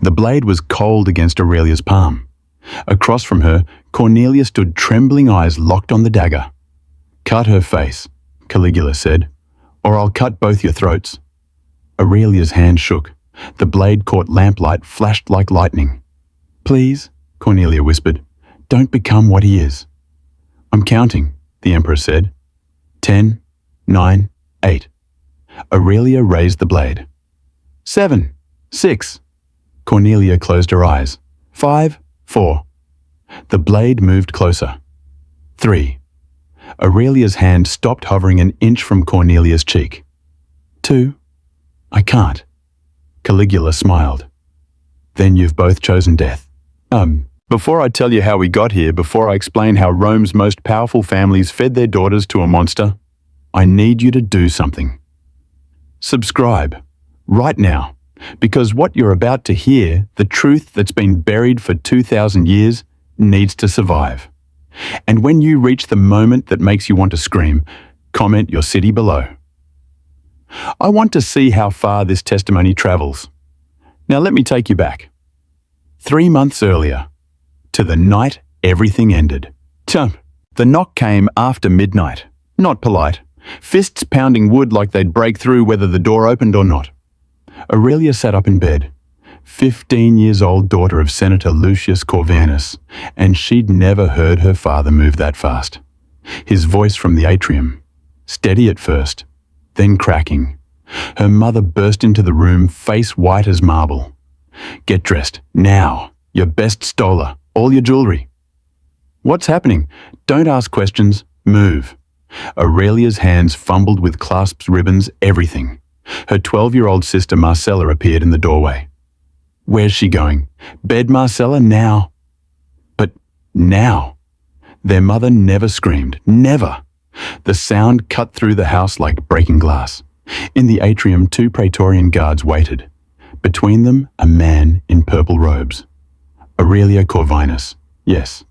The blade was cold against Aurelia's palm. Across from her, Cornelia stood, trembling eyes locked on the dagger. "Cut her face," Caligula said, "or I'll cut both your throats." Aurelia's hand shook. The blade caught lamplight, flashed like lightning. "Please," Cornelia whispered, "don't become what he is." "I'm counting," the Emperor said. 10, 9, 8. Aurelia raised the blade. 7, 6. Cornelia closed her eyes. 5, 4. The blade moved closer. 3. Aurelia's hand stopped hovering an inch from Cornelia's cheek. 2. "I can't." Caligula smiled. "Then you've both chosen death." Before I tell you how we got here, before I explain how Rome's most powerful families fed their daughters to a monster, I need you to do something. Subscribe, right now, because what you're about to hear, the truth that's been buried for 2,000 years, needs to survive. And when you reach the moment that makes you want to scream, comment your city below. I want to see how far this testimony travels. Now let me take you back. 3 months earlier, to the night everything ended. The knock came after midnight, not polite, fists pounding wood like they'd break through whether the door opened or not. Aurelia sat up in bed, 15-year-old daughter of Senator Lucius Corvinus, and she'd never heard her father move that fast. His voice from the atrium, steady at first, then cracking. Her mother burst into the room, face white as marble. "Get dressed, now. Your best stola, all your jewelry." "What's happening? Don't ask questions, move." Aurelia's hands fumbled with clasps, ribbons, everything. Her 12-year-old sister Marcella appeared in the doorway. "Where's she going?" "Bed, Marcella, now." But now? Their mother never screamed, never. The sound cut through the house like breaking glass. In the atrium, 2 Praetorian guards waited. Between them, a man in purple robes. Aurelia Corvinus, yes.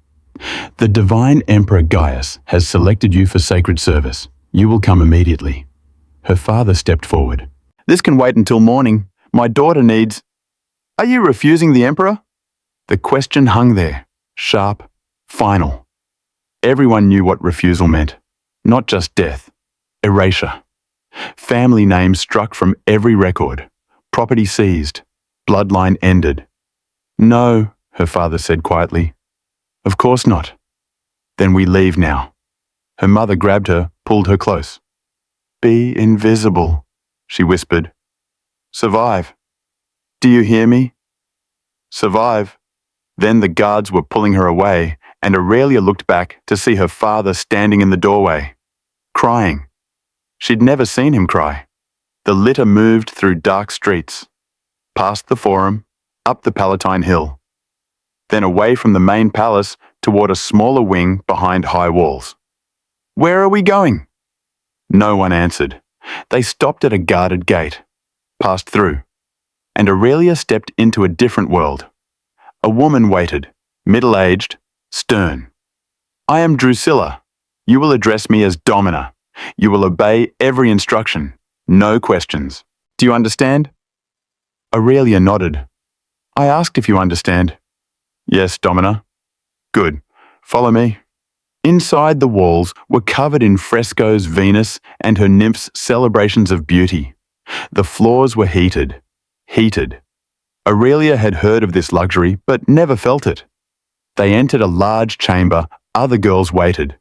"The divine Emperor Gaius has selected you for sacred service. You will come immediately." Her father stepped forward. "This can wait until morning. My daughter needs—" "Are you refusing the Emperor?" The question hung there, sharp, final. Everyone knew what refusal meant. Not just death. Erasure. Family names struck from every record. Property seized. Bloodline ended. "No," her father said quietly. "Of course not." "Then we leave now." Her mother grabbed her, pulled her close. "Be invisible," she whispered. "Survive. Do you hear me? Survive." Then the guards were pulling her away, and Aurelia looked back to see her father standing in the doorway, crying. She'd never seen him cry. The litter moved through dark streets, past the Forum, up the Palatine Hill, then away from the main palace toward a smaller wing behind high walls. "Where are we going?" No one answered. They stopped at a guarded gate, passed through, and Aurelia stepped into a different world. A woman waited, middle-aged, stern. "I am Drusilla. You will address me as Domina. You will obey every instruction, no questions. Do you understand?" Aurelia nodded. "I asked if you understand." "Yes, Domina." "Good. Follow me." Inside the walls were covered in frescoes, Venus and her nymphs' celebrations of beauty. The floors were heated. Aurelia had heard of this luxury, but never felt it. They entered a large chamber. Other girls waited.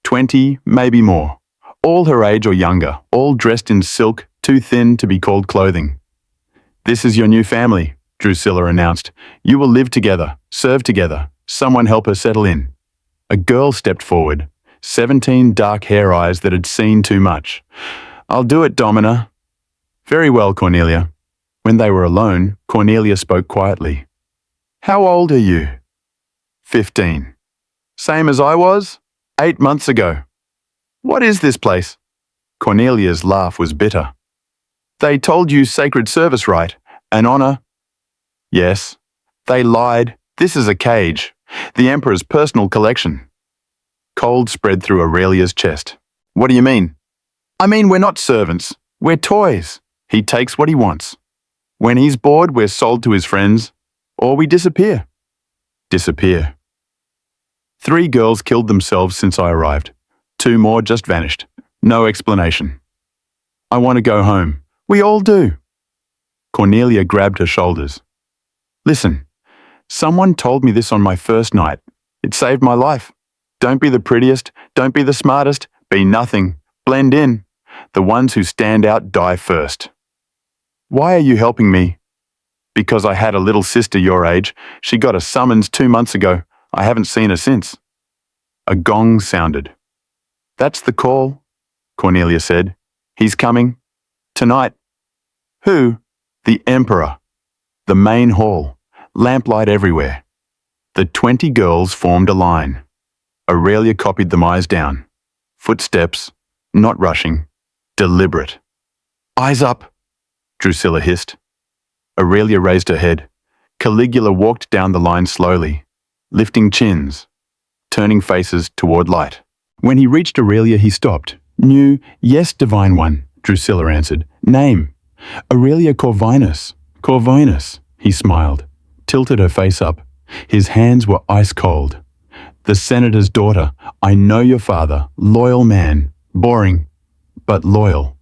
20, maybe more. All her age or younger, all dressed in silk, too thin to be called clothing. "This is your new family," Drusilla announced. "You will live together, serve together. Someone help her settle in." A girl stepped forward, 17 dark hair eyes that had seen too much. "I'll do it, Domina." "Very well, Cornelia." When they were alone, Cornelia spoke quietly. "How old are you?" 15. "Same as I was? 8 months ago." "What is this place?" Cornelia's laugh was bitter. "They told you sacred service right, an honor." "Yes." "They lied. This is a cage. The Emperor's personal collection." Cold spread through Aurelia's chest. "What do you mean?" "I mean, we're not servants. We're toys. He takes what he wants. When he's bored, we're sold to his friends. Or we disappear. Disappear. 3 girls killed themselves since I arrived. 2 more just vanished. No explanation. I want to go home. We all do. Cornelia grabbed her shoulders. Listen, someone told me this on my first night. It saved my life. Don't be the prettiest, don't be the smartest, be nothing. Blend in. The ones who stand out die first. Why are you helping me? Because I had a little sister your age. She got a summons 2 months ago. I haven't seen her since. A gong sounded. That's the call, Cornelia said. He's coming. Tonight. Who? The Emperor. The main hall. Lamplight everywhere. The 20 girls formed a line. Aurelia copied them eyes down. Footsteps, not rushing, deliberate. Eyes up, Drusilla hissed. Aurelia raised her head. Caligula walked down the line slowly, lifting chins, turning faces toward light. When he reached Aurelia, he stopped. New, yes, divine one, Drusilla answered. Name. Aurelia Corvinus. Corvinus, he smiled, tilted her face up. His hands were ice cold. The senator's daughter. I know your father. Loyal man. Boring, but loyal.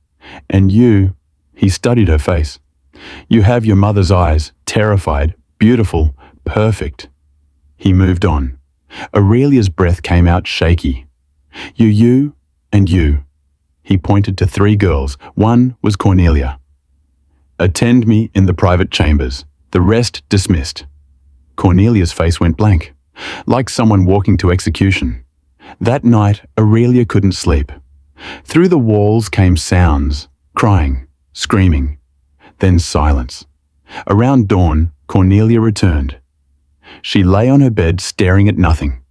And you, he studied her face. You have your mother's eyes, terrified, beautiful, perfect. He moved on. Aurelia's breath came out shaky. You, and you. He pointed to 3 girls. One was Cornelia. Attend me in the private chambers. The rest dismissed. Cornelia's face went blank, like someone walking to execution. That night, Aurelia couldn't sleep. Through the walls came sounds, crying, screaming, then silence. Around dawn, Cornelia returned. She lay on her bed staring at nothing.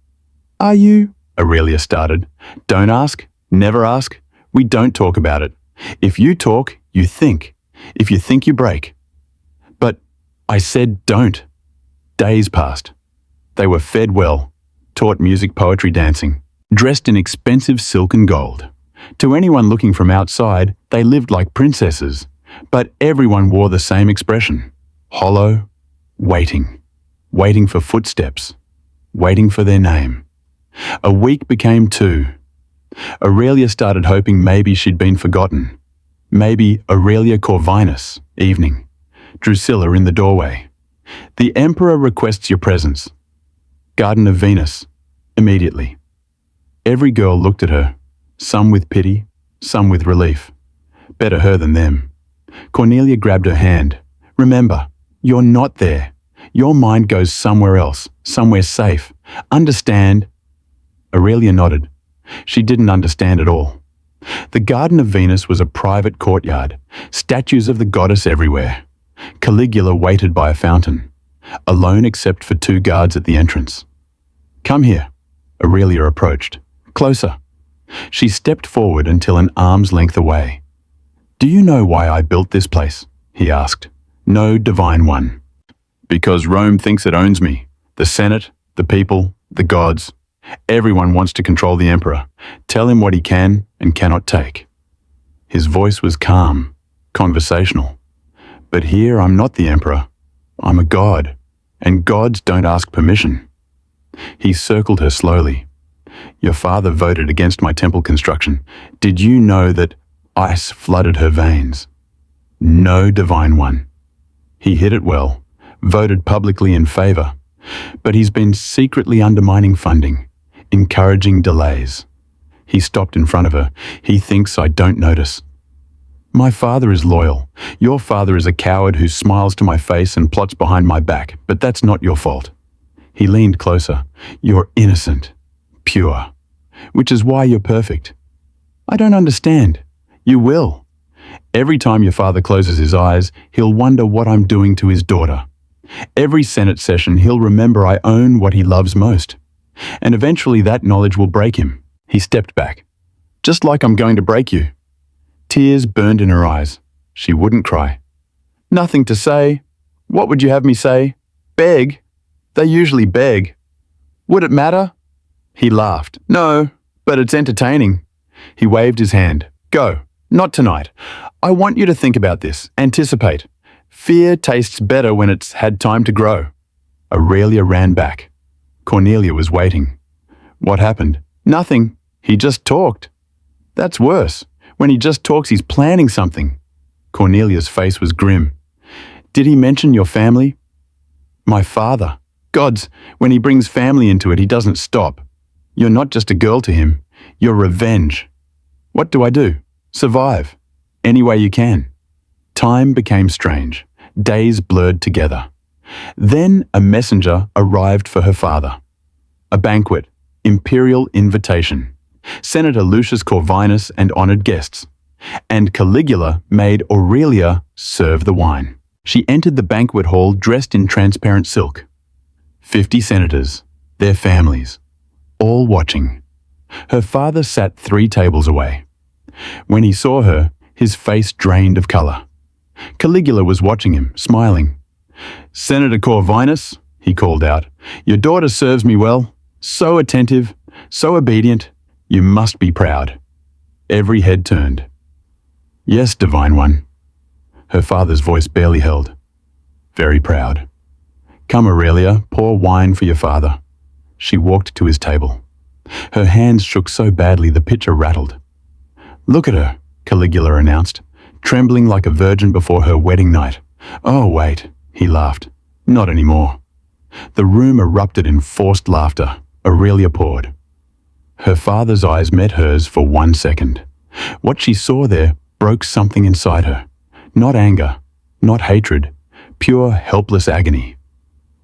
Are you? Aurelia started. Don't ask, never ask. We don't talk about it. If you talk, you think. If you think, you break. But I said don't. Days passed. They were fed well, taught music, poetry, dancing, dressed in expensive silk and gold. To anyone looking from outside, they lived like princesses, but everyone wore the same expression. Hollow, waiting for footsteps, waiting for their name. A week became 2. Aurelia started hoping maybe she'd been forgotten. Maybe Aurelia Corvinus, evening. Drusilla in the doorway. The Emperor requests your presence. Garden of Venus, immediately. Every girl looked at her, some with pity, some with relief. Better her than them. Cornelia grabbed her hand. Remember, you're not there. Your mind goes somewhere else, somewhere safe. Understand? Aurelia nodded. She didn't understand at all. The Garden of Venus was a private courtyard, statues of the goddess everywhere. Caligula waited by a fountain, alone except for 2 guards at the entrance. Come here, Aurelia approached. Closer. She stepped forward until an arm's length away. Do you know why I built this place? He asked. No, divine one. Because Rome thinks it owns me. The Senate, the people, the gods. Everyone wants to control the emperor. Tell him what he can and cannot take. His voice was calm, conversational. But here I'm not the emperor. I'm a god, and gods don't ask permission. He circled her slowly. Your father voted against my temple construction. Did you know that ice flooded her veins? No, divine one. He hid it well, voted publicly in favor, but he's been secretly undermining funding, encouraging delays. He stopped in front of her. He thinks I don't notice. My father is loyal. Your father is a coward who smiles to my face and plots behind my back, but that's not your fault. He leaned closer. You're innocent, pure, which is why you're perfect. I don't understand. You will. Every time your father closes his eyes, he'll wonder what I'm doing to his daughter. Every Senate session, he'll remember I own what he loves most. And eventually that knowledge will break him. He stepped back. Just like I'm going to break you. Tears burned in her eyes. She wouldn't cry. Nothing to say. What would you have me say? Beg? They usually beg. Would it matter? He laughed. No, but it's entertaining. He waved his hand. Go. Not tonight. I want you to think about this. Anticipate. Fear tastes better when it's had time to grow. Aurelia ran back. Cornelia was waiting. What happened? Nothing. He just talked. That's worse. When he just talks, he's planning something. Cornelia's face was grim. Did he mention your family? My father. Gods, when he brings family into it, he doesn't stop. You're not just a girl to him. You're revenge. What do I do? Survive. Any way you can. Time became strange. Days blurred together. Then a messenger arrived for her father. A banquet. Imperial invitation. Senator Lucius Corvinus and honored guests. And Caligula made Aurelia serve the wine. She entered the banquet hall dressed in transparent silk. 50 senators, their families, all watching. Her father sat 3 tables away. When he saw her, his face drained of color. Caligula was watching him, smiling. Senator Corvinus, he called out, your daughter serves me well, so attentive, so obedient, you must be proud. Every head turned. Yes, divine one. Her father's voice barely held. Very proud. Come, Aurelia, pour wine for your father. She walked to his table. Her hands shook so badly the pitcher rattled. Look at her, Caligula announced, trembling like a virgin before her wedding night. Oh, wait, he laughed. Not anymore. The room erupted in forced laughter. Aurelia poured. Her father's eyes met hers for 1 second. What she saw there broke something inside her. Not anger, not hatred, pure, helpless agony.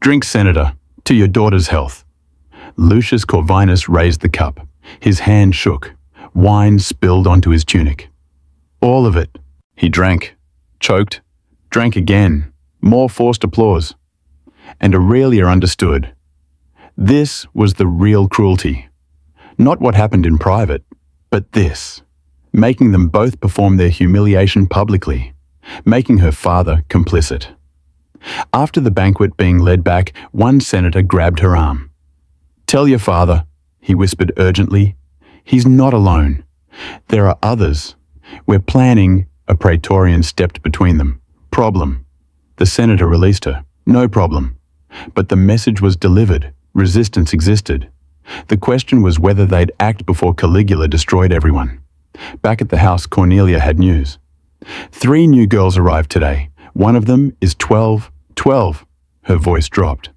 Drink, Senator, to your daughter's health. Lucius Corvinus raised the cup. His hand shook. Wine spilled onto his tunic. All of it. He drank, choked, drank again. More forced applause. And Aurelia understood. This was the real cruelty. Not what happened in private, but this. Making them both perform their humiliation publicly. Making her father complicit. After the banquet being led back, one senator grabbed her arm. Tell your father, he whispered urgently. He's not alone. There are others. We're planning. A praetorian stepped between them. Problem. The senator released her. No problem. But the message was delivered. Resistance existed. The question was whether they'd act before Caligula destroyed everyone. Back at the house, Cornelia had news. 3 new girls arrived today. One of them is 12. 12. Her voice dropped.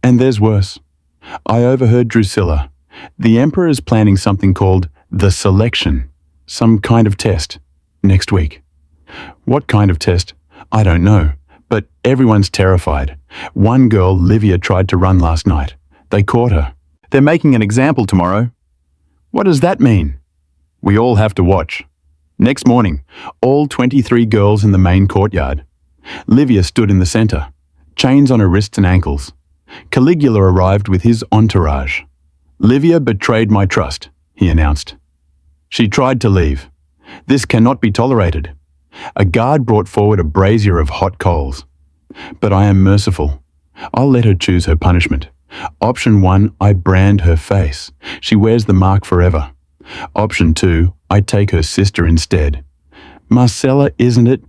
And there's worse. I overheard Drusilla. The Emperor is planning something called the selection. Some kind of test. Next week. What kind of test? I don't know. But everyone's terrified. One girl, Livia, tried to run last night. They caught her. They're making an example tomorrow. What does that mean? We all have to watch. Next morning, all 23 girls in the main courtyard. Livia stood in the center, chains on her wrists and ankles. Caligula arrived with his entourage. Livia betrayed my trust, he announced. She tried to leave. This cannot be tolerated. A guard brought forward a brazier of hot coals. But I am merciful. I'll let her choose her punishment. Option 1, I brand her face. She wears the mark forever. Option 2, I take her sister instead. Marcella, isn't it?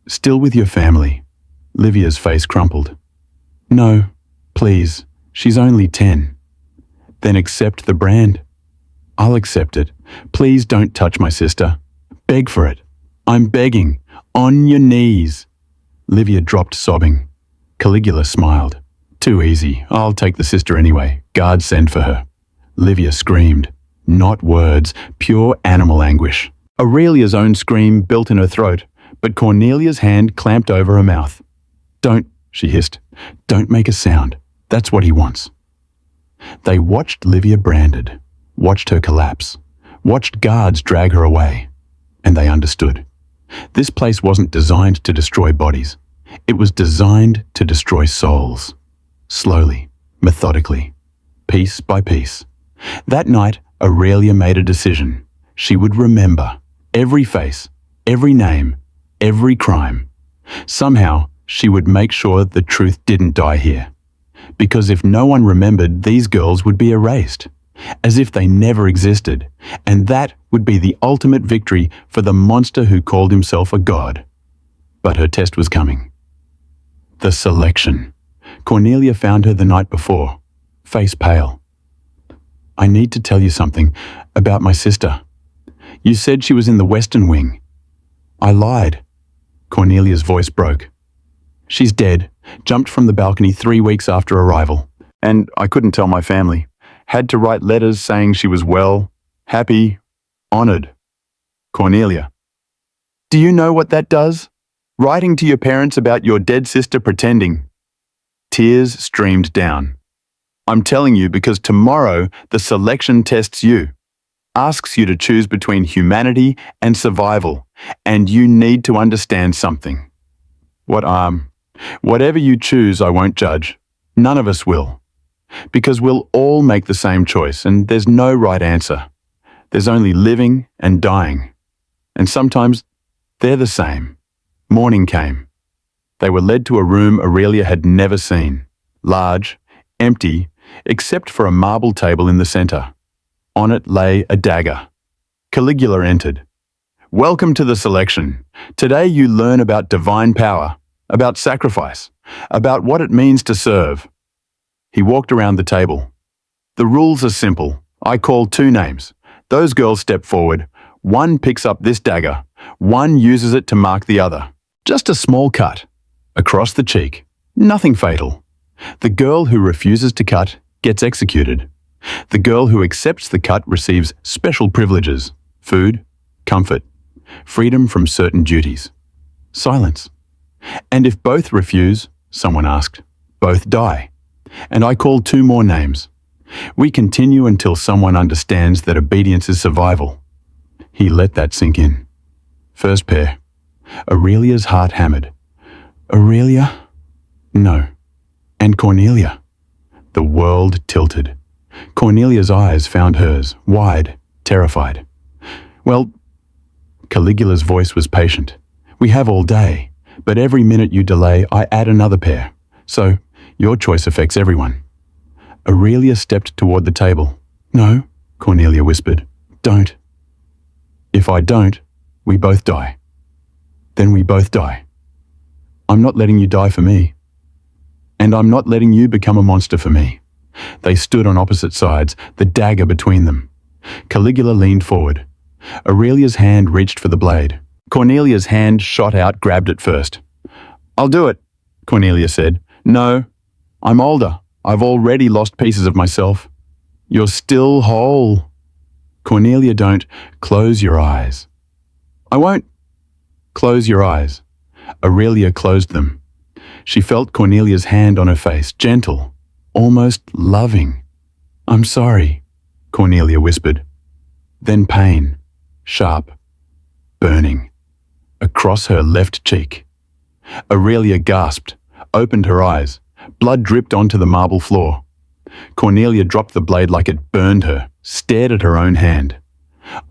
Still with your family. Livia's face crumpled. No, please, she's only 10. Then accept the brand. I'll accept it. Please don't touch my sister. Beg for it. I'm begging. On your knees. Livia dropped sobbing. Caligula smiled. Too easy. I'll take the sister anyway. Guards send for her. Livia screamed. Not words, pure animal anguish. Aurelia's own scream built in her throat, but Cornelia's hand clamped over her mouth. Don't, she hissed. Don't make a sound. That's what he wants. They watched Livia branded, watched her collapse, watched guards drag her away, and they understood. This place wasn't designed to destroy bodies. It was designed to destroy souls. Slowly, methodically, piece by piece. That night, Aurelia made a decision. She would remember every face, every name, every crime. Somehow, she would make sure the truth didn't die here. Because if no one remembered, these girls would be erased, as if they never existed, and that would be the ultimate victory for the monster who called himself a god. But her test was coming. The selection. Cornelia found her the night before, face pale. I need to tell you something about my sister. You said she was in the Western Wing. I lied. Cornelia's voice broke. She's dead, jumped from the balcony 3 weeks after arrival. And I couldn't tell my family. Had to write letters saying she was well, happy, honored. Cornelia. Do you know what that does? Writing to your parents about your dead sister pretending. Tears streamed down. I'm telling you because tomorrow the selection tests you. Asks you to choose between humanity and survival, and you need to understand something. Whatever you choose, I won't judge. None of us will. Because we'll all make the same choice, and there's no right answer. There's only living and dying. And sometimes they're the same. Morning came. They were led to a room Aurelia had never seen. Large, empty, except for a marble table in the center. On it lay a dagger. Caligula entered. Welcome to the selection. Today you learn about divine power, about sacrifice, about what it means to serve. He walked around the table. The rules are simple. I call 2 names. Those girls step forward. One picks up this dagger. One uses it to mark the other. Just a small cut. Across the cheek. Nothing fatal. The girl who refuses to cut gets executed. The girl who accepts the cut receives special privileges, food, comfort, freedom from certain duties. Silence. And if both refuse, someone asked, both die. And I called 2 more names. We continue until someone understands that obedience is survival. He let that sink in. First pair. Aurelia's heart hammered. Aurelia? No. And Cornelia? The world tilted. Cornelia's eyes found hers, wide, terrified. Well, Caligula's voice was patient. We have all day, but every minute you delay, I add another pair. So, your choice affects everyone. Aurelia stepped toward the table. No, Cornelia whispered. Don't. If I don't, we both die. Then we both die. I'm not letting you die for me. And I'm not letting you become a monster for me. They stood on opposite sides, the dagger between them. Caligula leaned forward. Aurelia's hand reached for the blade. Cornelia's hand shot out, grabbed it first. I'll do it, Cornelia said. No, I'm older. I've already lost pieces of myself. You're still whole. Cornelia, don't. Close your eyes. I won't. Close your eyes. Aurelia closed them. She felt Cornelia's hand on her face, gentle, almost loving. I'm sorry, Cornelia whispered. Then pain, sharp, burning, across her left cheek. Aurelia gasped, opened her eyes. Blood dripped onto the marble floor. Cornelia dropped the blade like it burned her, stared at her own hand.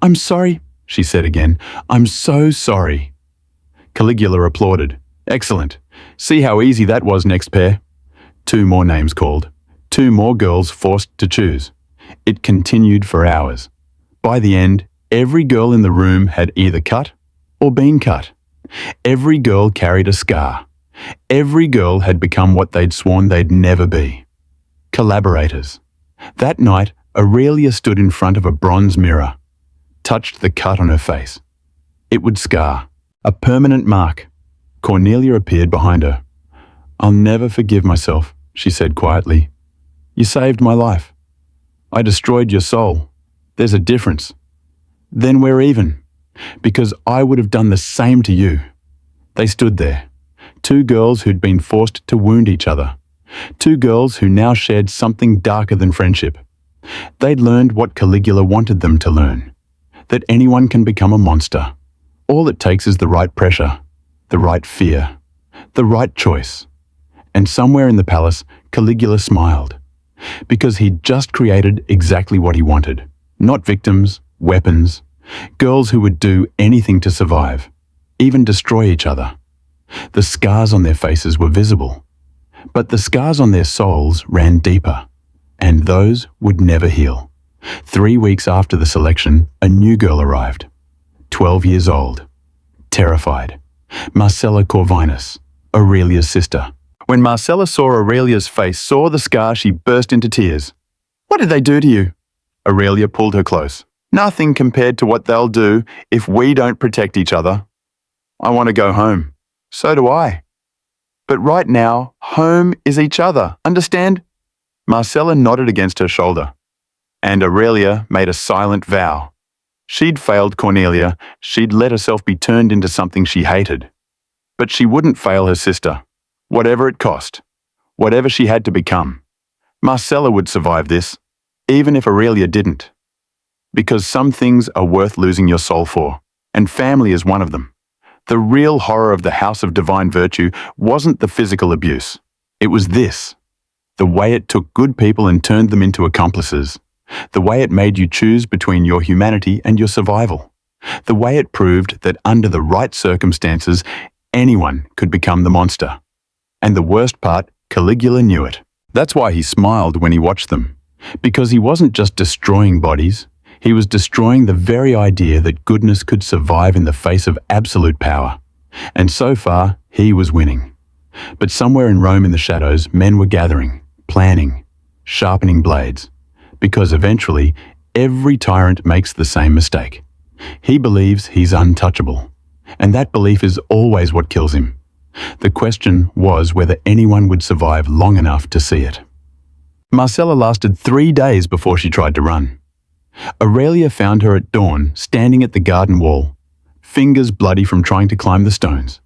I'm sorry, she said again. I'm so sorry. Caligula applauded. Excellent. See how easy that was, next pair. 2 more names called. 2 more girls forced to choose. It continued for hours. By the end, every girl in the room had either cut or been cut. Every girl carried a scar. Every girl had become what they'd sworn they'd never be. Collaborators. That night, Aurelia stood in front of a bronze mirror, touched the cut on her face. It would scar. A permanent mark. Cornelia appeared behind her. I'll never forgive myself, she said quietly. You saved my life. I destroyed your soul. There's a difference. Then we're even, because I would have done the same to you. They stood there, 2 girls who'd been forced to wound each other, 2 girls who now shared something darker than friendship. They'd learned what Caligula wanted them to learn, that anyone can become a monster. All it takes is the right pressure, the right fear, the right choice. And somewhere in the palace, Caligula smiled, because he'd just created exactly what he wanted. Not victims, weapons, girls who would do anything to survive, even destroy each other. The scars on their faces were visible, but the scars on their souls ran deeper, and those would never heal. 3 weeks after the selection, a new girl arrived, 12 years old, terrified. Marcella Corvinus, Aurelia's sister. When Marcella saw Aurelia's face, saw the scar, she burst into tears. "What did they do to you?" Aurelia pulled her close. "Nothing compared to what they'll do if we don't protect each other." "I want to go home." "So do I. But right now, home is each other, understand?" Marcella nodded against her shoulder, and Aurelia made a silent vow. She'd failed Cornelia, she'd let herself be turned into something she hated. But she wouldn't fail her sister, whatever it cost, whatever she had to become. Marcella would survive this, even if Aurelia didn't. Because some things are worth losing your soul for, and family is one of them. The real horror of the House of Divine Virtue wasn't the physical abuse. It was this: the way it took good people and turned them into accomplices. The way it made you choose between your humanity and your survival. The way it proved that under the right circumstances, anyone could become the monster. And the worst part, Caligula knew it. That's why he smiled when he watched them. Because he wasn't just destroying bodies, he was destroying the very idea that goodness could survive in the face of absolute power. And so far, he was winning. But somewhere in Rome in the shadows, men were gathering, planning, sharpening blades. Because eventually, every tyrant makes the same mistake. He believes he's untouchable. And that belief is always what kills him. The question was whether anyone would survive long enough to see it. Marcella lasted 3 days before she tried to run. Aurelia found her at dawn, standing at the garden wall, fingers bloody from trying to climb the stones.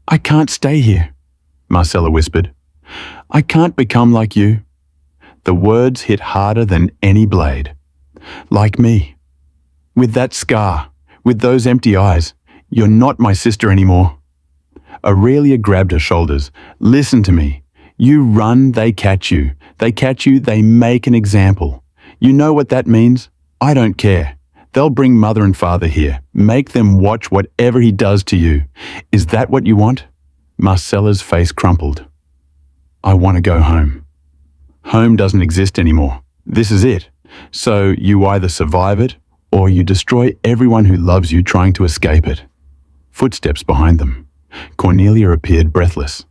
"I can't stay here," Marcella whispered. "I can't become like you." The words hit harder than any blade. "Like me. With that scar, with those empty eyes, you're not my sister anymore." Aurelia grabbed her shoulders. "Listen to me. You run, they catch you. They catch you, they make an example. You know what that means? I don't care. They'll bring mother and father here. Make them watch whatever he does to you. Is that what you want?" Marcella's face crumpled. "I want to go home." Home doesn't exist anymore. This is it. So you either survive it, or you destroy everyone who loves you trying to escape it. Footsteps behind them. Cornelia appeared breathless.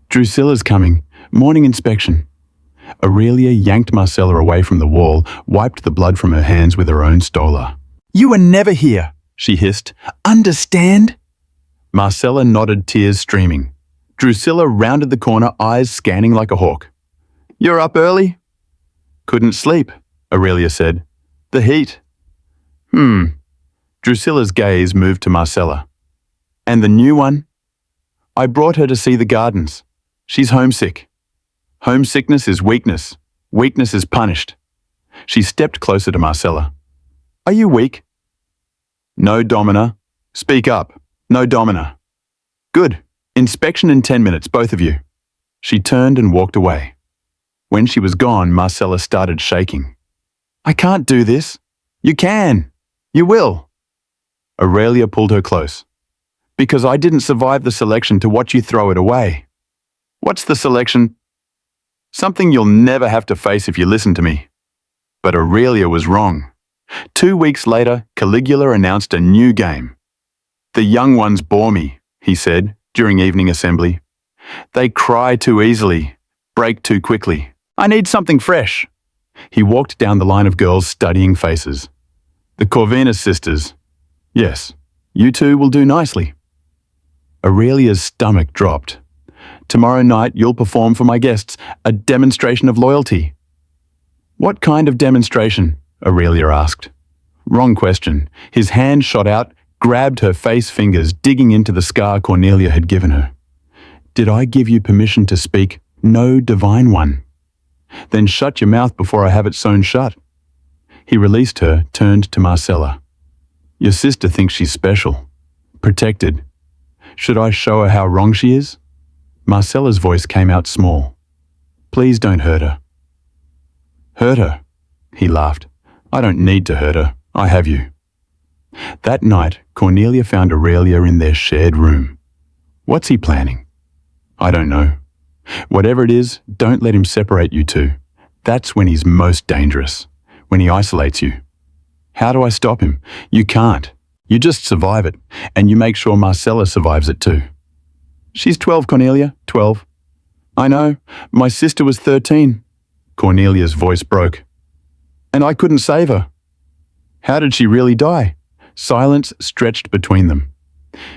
"Drusilla's coming. Morning inspection." Aurelia yanked Marcella away from the wall, wiped the blood from her hands with her own stola. "You were never here," she hissed. "Understand?" Marcella nodded, tears streaming. Drusilla rounded the corner, eyes scanning like a hawk. "You're up early?" "Couldn't sleep," Aurelia said. "The heat." Drusilla's gaze moved to Marcella. "And the new one?" "I brought her to see the gardens. She's homesick." "Homesickness is weakness. Weakness is punished." She stepped closer to Marcella. "Are you weak?" "No, Domina." "Speak up. No, Domina." "Good. Inspection in 10 minutes, both of you." She turned and walked away. When she was gone, Marcella started shaking. "I can't do this." "You can. You will." Aurelia pulled her close. "Because I didn't survive the selection to watch you throw it away." "What's the selection?" "Something you'll never have to face if you listen to me." But Aurelia was wrong. 2 weeks later, Caligula announced a new game. "The young ones bore me," he said during evening assembly. "They cry too easily, break too quickly. I need something fresh." He walked down the line of girls studying faces. "The Corvinus sisters. Yes, you two will do nicely." Aurelia's stomach dropped. "Tomorrow night you'll perform for my guests, a demonstration of loyalty." "What kind of demonstration?" Aurelia asked. Wrong question. His hand shot out, grabbed her face fingers, digging into the scar Cornelia had given her. "Did I give you permission to speak, no divine one? Then shut your mouth before I have it sewn shut." He released her, turned to Marcella. "Your sister thinks she's special, protected. Should I show her how wrong she is?" Marcella's voice came out small. "Please don't hurt her." "Hurt her?" He laughed. "I don't need to hurt her. I have you." That night, Cornelia found Aurelia in their shared room. "What's he planning?" "I don't know. Whatever it is, don't let him separate you two. That's when he's most dangerous, when he isolates you." "How do I stop him?" "You can't. You just survive it, and you make sure Marcella survives it too." "She's 12, Cornelia, 12. I know, my sister was 13. Cornelia's voice broke. And I couldn't save her. How did she really die? Silence stretched between them.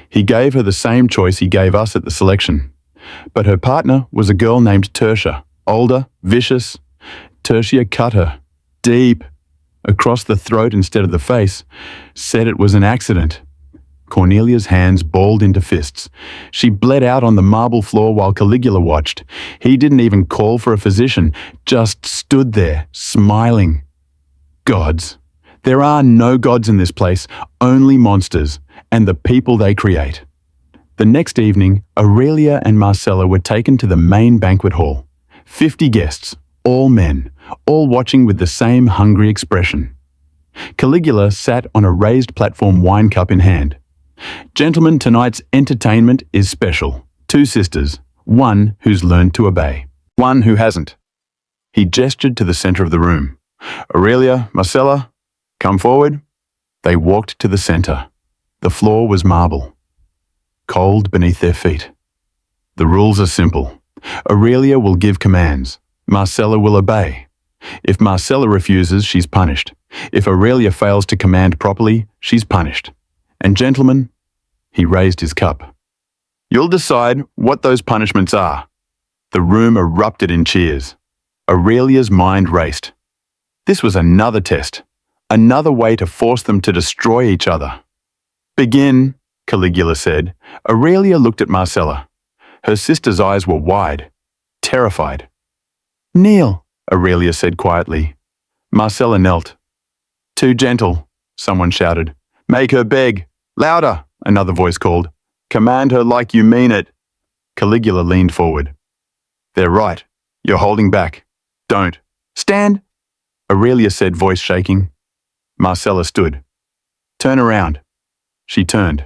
He gave her the same choice he gave us at the selection. But her partner was a girl named Tertia, older, vicious. Tertia cut her, deep, across the throat instead of the face, said it was an accident. Cornelia's hands balled into fists. She bled out on the marble floor while Caligula watched. He didn't even call for a physician, just stood there, smiling. Gods. There are no gods in this place, only monsters, and the people they create. The next evening, Aurelia and Marcella were taken to the main banquet hall. 50 guests, all men, all watching with the same hungry expression. Caligula sat on a raised platform, wine cup in hand. Gentlemen, tonight's entertainment is special. 2 sisters, one who's learned to obey, one who hasn't. He gestured to the center of the room. Aurelia, Marcella, come forward. They walked to the center. The floor was marble, cold beneath their feet. The rules are simple. Aurelia will give commands. Marcella will obey. If Marcella refuses, she's punished. If Aurelia fails to command properly, she's punished. And gentlemen, he raised his cup. You'll decide what those punishments are. The room erupted in cheers. Aurelia's mind raced. This was another test, another way to force them to destroy each other. Begin, Caligula said. Aurelia looked at Marcella. Her sister's eyes were wide, terrified. Kneel, Aurelia said quietly. Marcella knelt. Too gentle, someone shouted. Make her beg. Louder, another voice called. Command her like you mean it. Caligula leaned forward. They're right. You're holding back. Don't. Stand, Aurelia said, voice shaking. Marcella stood. Turn around. She turned.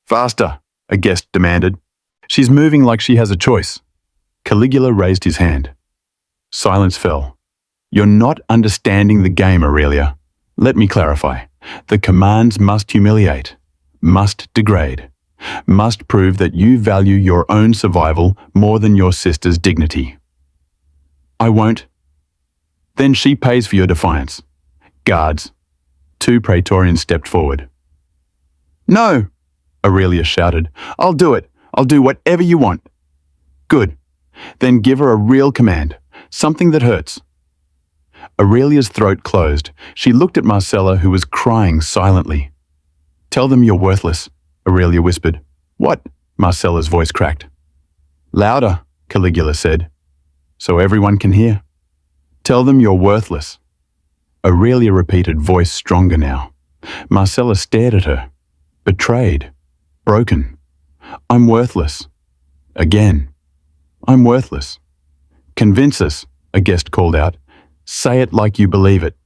Faster, a guest demanded. She's moving like she has a choice. Caligula raised his hand. Silence fell. You're not understanding the game, Aurelia. Let me clarify. The commands must humiliate, must degrade, must prove that you value your own survival more than your sister's dignity. I won't. Then she pays for your defiance. Guards. 2 praetorians stepped forward. No, Aurelia shouted. I'll do it. I'll do whatever you want. Good. Then give her a real command, something that hurts. Aurelia's throat closed. She looked at Marcella, who was crying silently. Tell them you're worthless, Aurelia whispered. What? Marcella's voice cracked. Louder, Caligula said, so everyone can hear. Tell them you're worthless. Aurelia repeated, voice stronger now. Marcella stared at her, betrayed, broken. I'm worthless. Again. I'm worthless. Convince us, a guest called out. Say it like you believe it.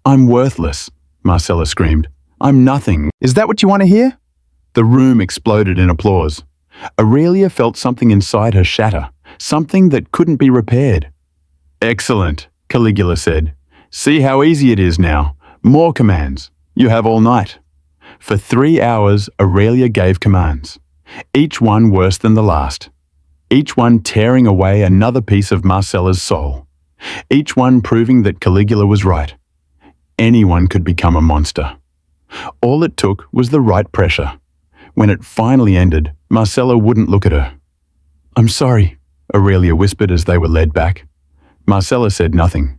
I'm worthless, Marcella screamed. I'm nothing. Is that what you want to hear? The room exploded in applause. Aurelia felt something inside her shatter, something that couldn't be repaired. Excellent, Caligula said. See how easy it is now. More commands. You have all night. For 3 hours, Aurelia gave commands, each one worse than the last, each one tearing away another piece of Marcella's soul, each one proving that Caligula was right. Anyone could become a monster. All it took was the right pressure. When it finally ended, Marcella wouldn't look at her. I'm sorry, Aurelia whispered as they were led back. Marcella said nothing.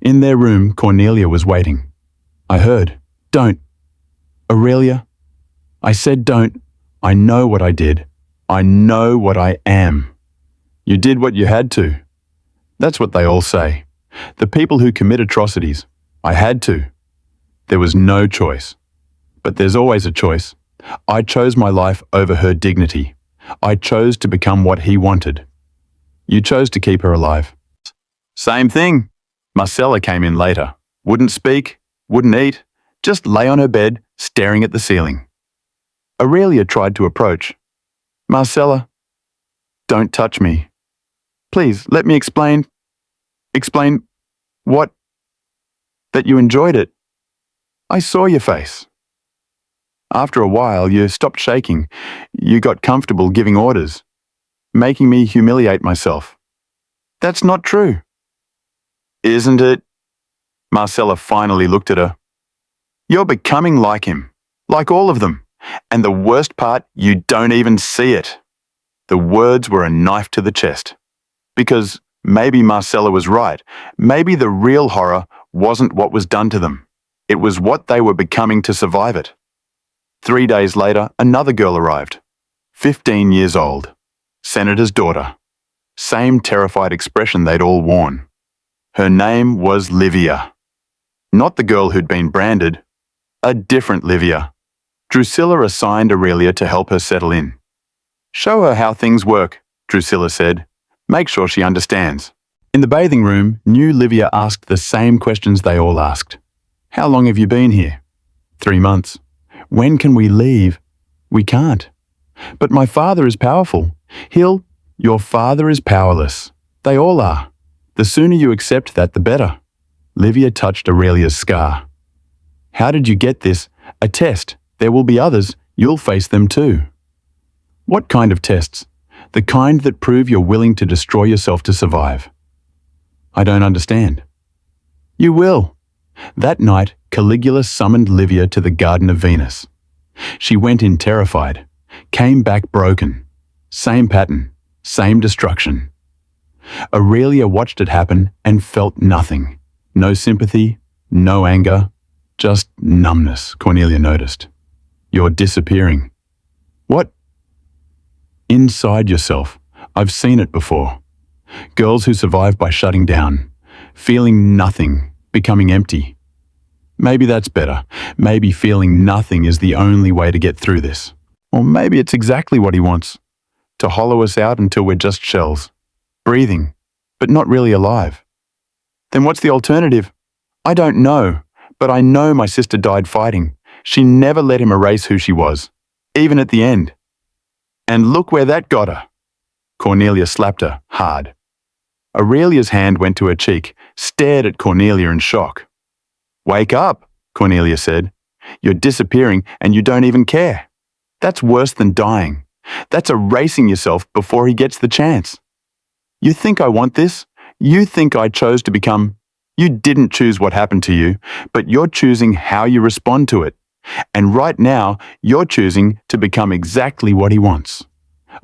In their room, Cornelia was waiting. I heard, don't. Aurelia, I said don't. I know what I did. I know what I am. You did what you had to. That's what they all say. The people who commit atrocities. I had to. There was no choice. But there's always a choice. I chose my life over her dignity. I chose to become what he wanted. You chose to keep her alive. Same thing. Marcella came in later. Wouldn't speak, wouldn't eat, just lay on her bed, staring at the ceiling. Aurelia tried to approach. Marcella, don't touch me. Please, let me explain. Explain what? That you enjoyed it. I saw your face. After a while, you stopped shaking. You got comfortable giving orders. making me humiliate myself. That's not true. Isn't it? Marcella finally looked at her. You're becoming like him, like all of them. And the worst part, you don't even see it. The words were a knife to the chest. Because maybe Marcella was right. Maybe the real horror wasn't what was done to them. It was what they were becoming to survive it. 3 days later, another girl arrived. 15 years old. Senator's daughter. Same terrified expression they'd all worn. Her name was Livia. Not the girl who'd been branded. A different Livia. Drusilla assigned Aurelia to help her settle in. Show her how things work, Drusilla said. Make sure she understands. In the bathing room, new Livia asked the same questions they all asked. How long have you been here? 3 months. When can we leave? We can't. But my father is powerful. Your father is powerless. They all are. The sooner you accept that, the better. Livia touched Aurelia's scar. How did you get this? A test. There will be others. You'll face them too. What kind of tests? The kind that prove you're willing to destroy yourself to survive. I don't understand. You will. That night, Caligula summoned Livia to the Garden of Venus. She went in terrified, came back broken. Same pattern, same destruction. Aurelia watched it happen and felt nothing. No sympathy, no anger, just numbness, Cornelia noticed. You're disappearing. What? Inside yourself. I've seen it before. Girls who survive by shutting down, feeling nothing, becoming empty. Maybe that's better. Maybe feeling nothing is the only way to get through this. Or maybe it's exactly what he wants. To hollow us out until we're just shells. Breathing, but not really alive. Then what's the alternative? I don't know, but I know my sister died fighting. She never let him erase who she was, even at the end. And look where that got her. Cornelia slapped her, hard. Aurelia's hand went to her cheek, stared at Cornelia in shock. Wake up, Cornelia said. You're disappearing and you don't even care. That's worse than dying. That's erasing yourself before he gets the chance. You think I want this? You think I chose to become... You didn't choose what happened to you, but you're choosing how you respond to it. And right now, you're choosing to become exactly what he wants.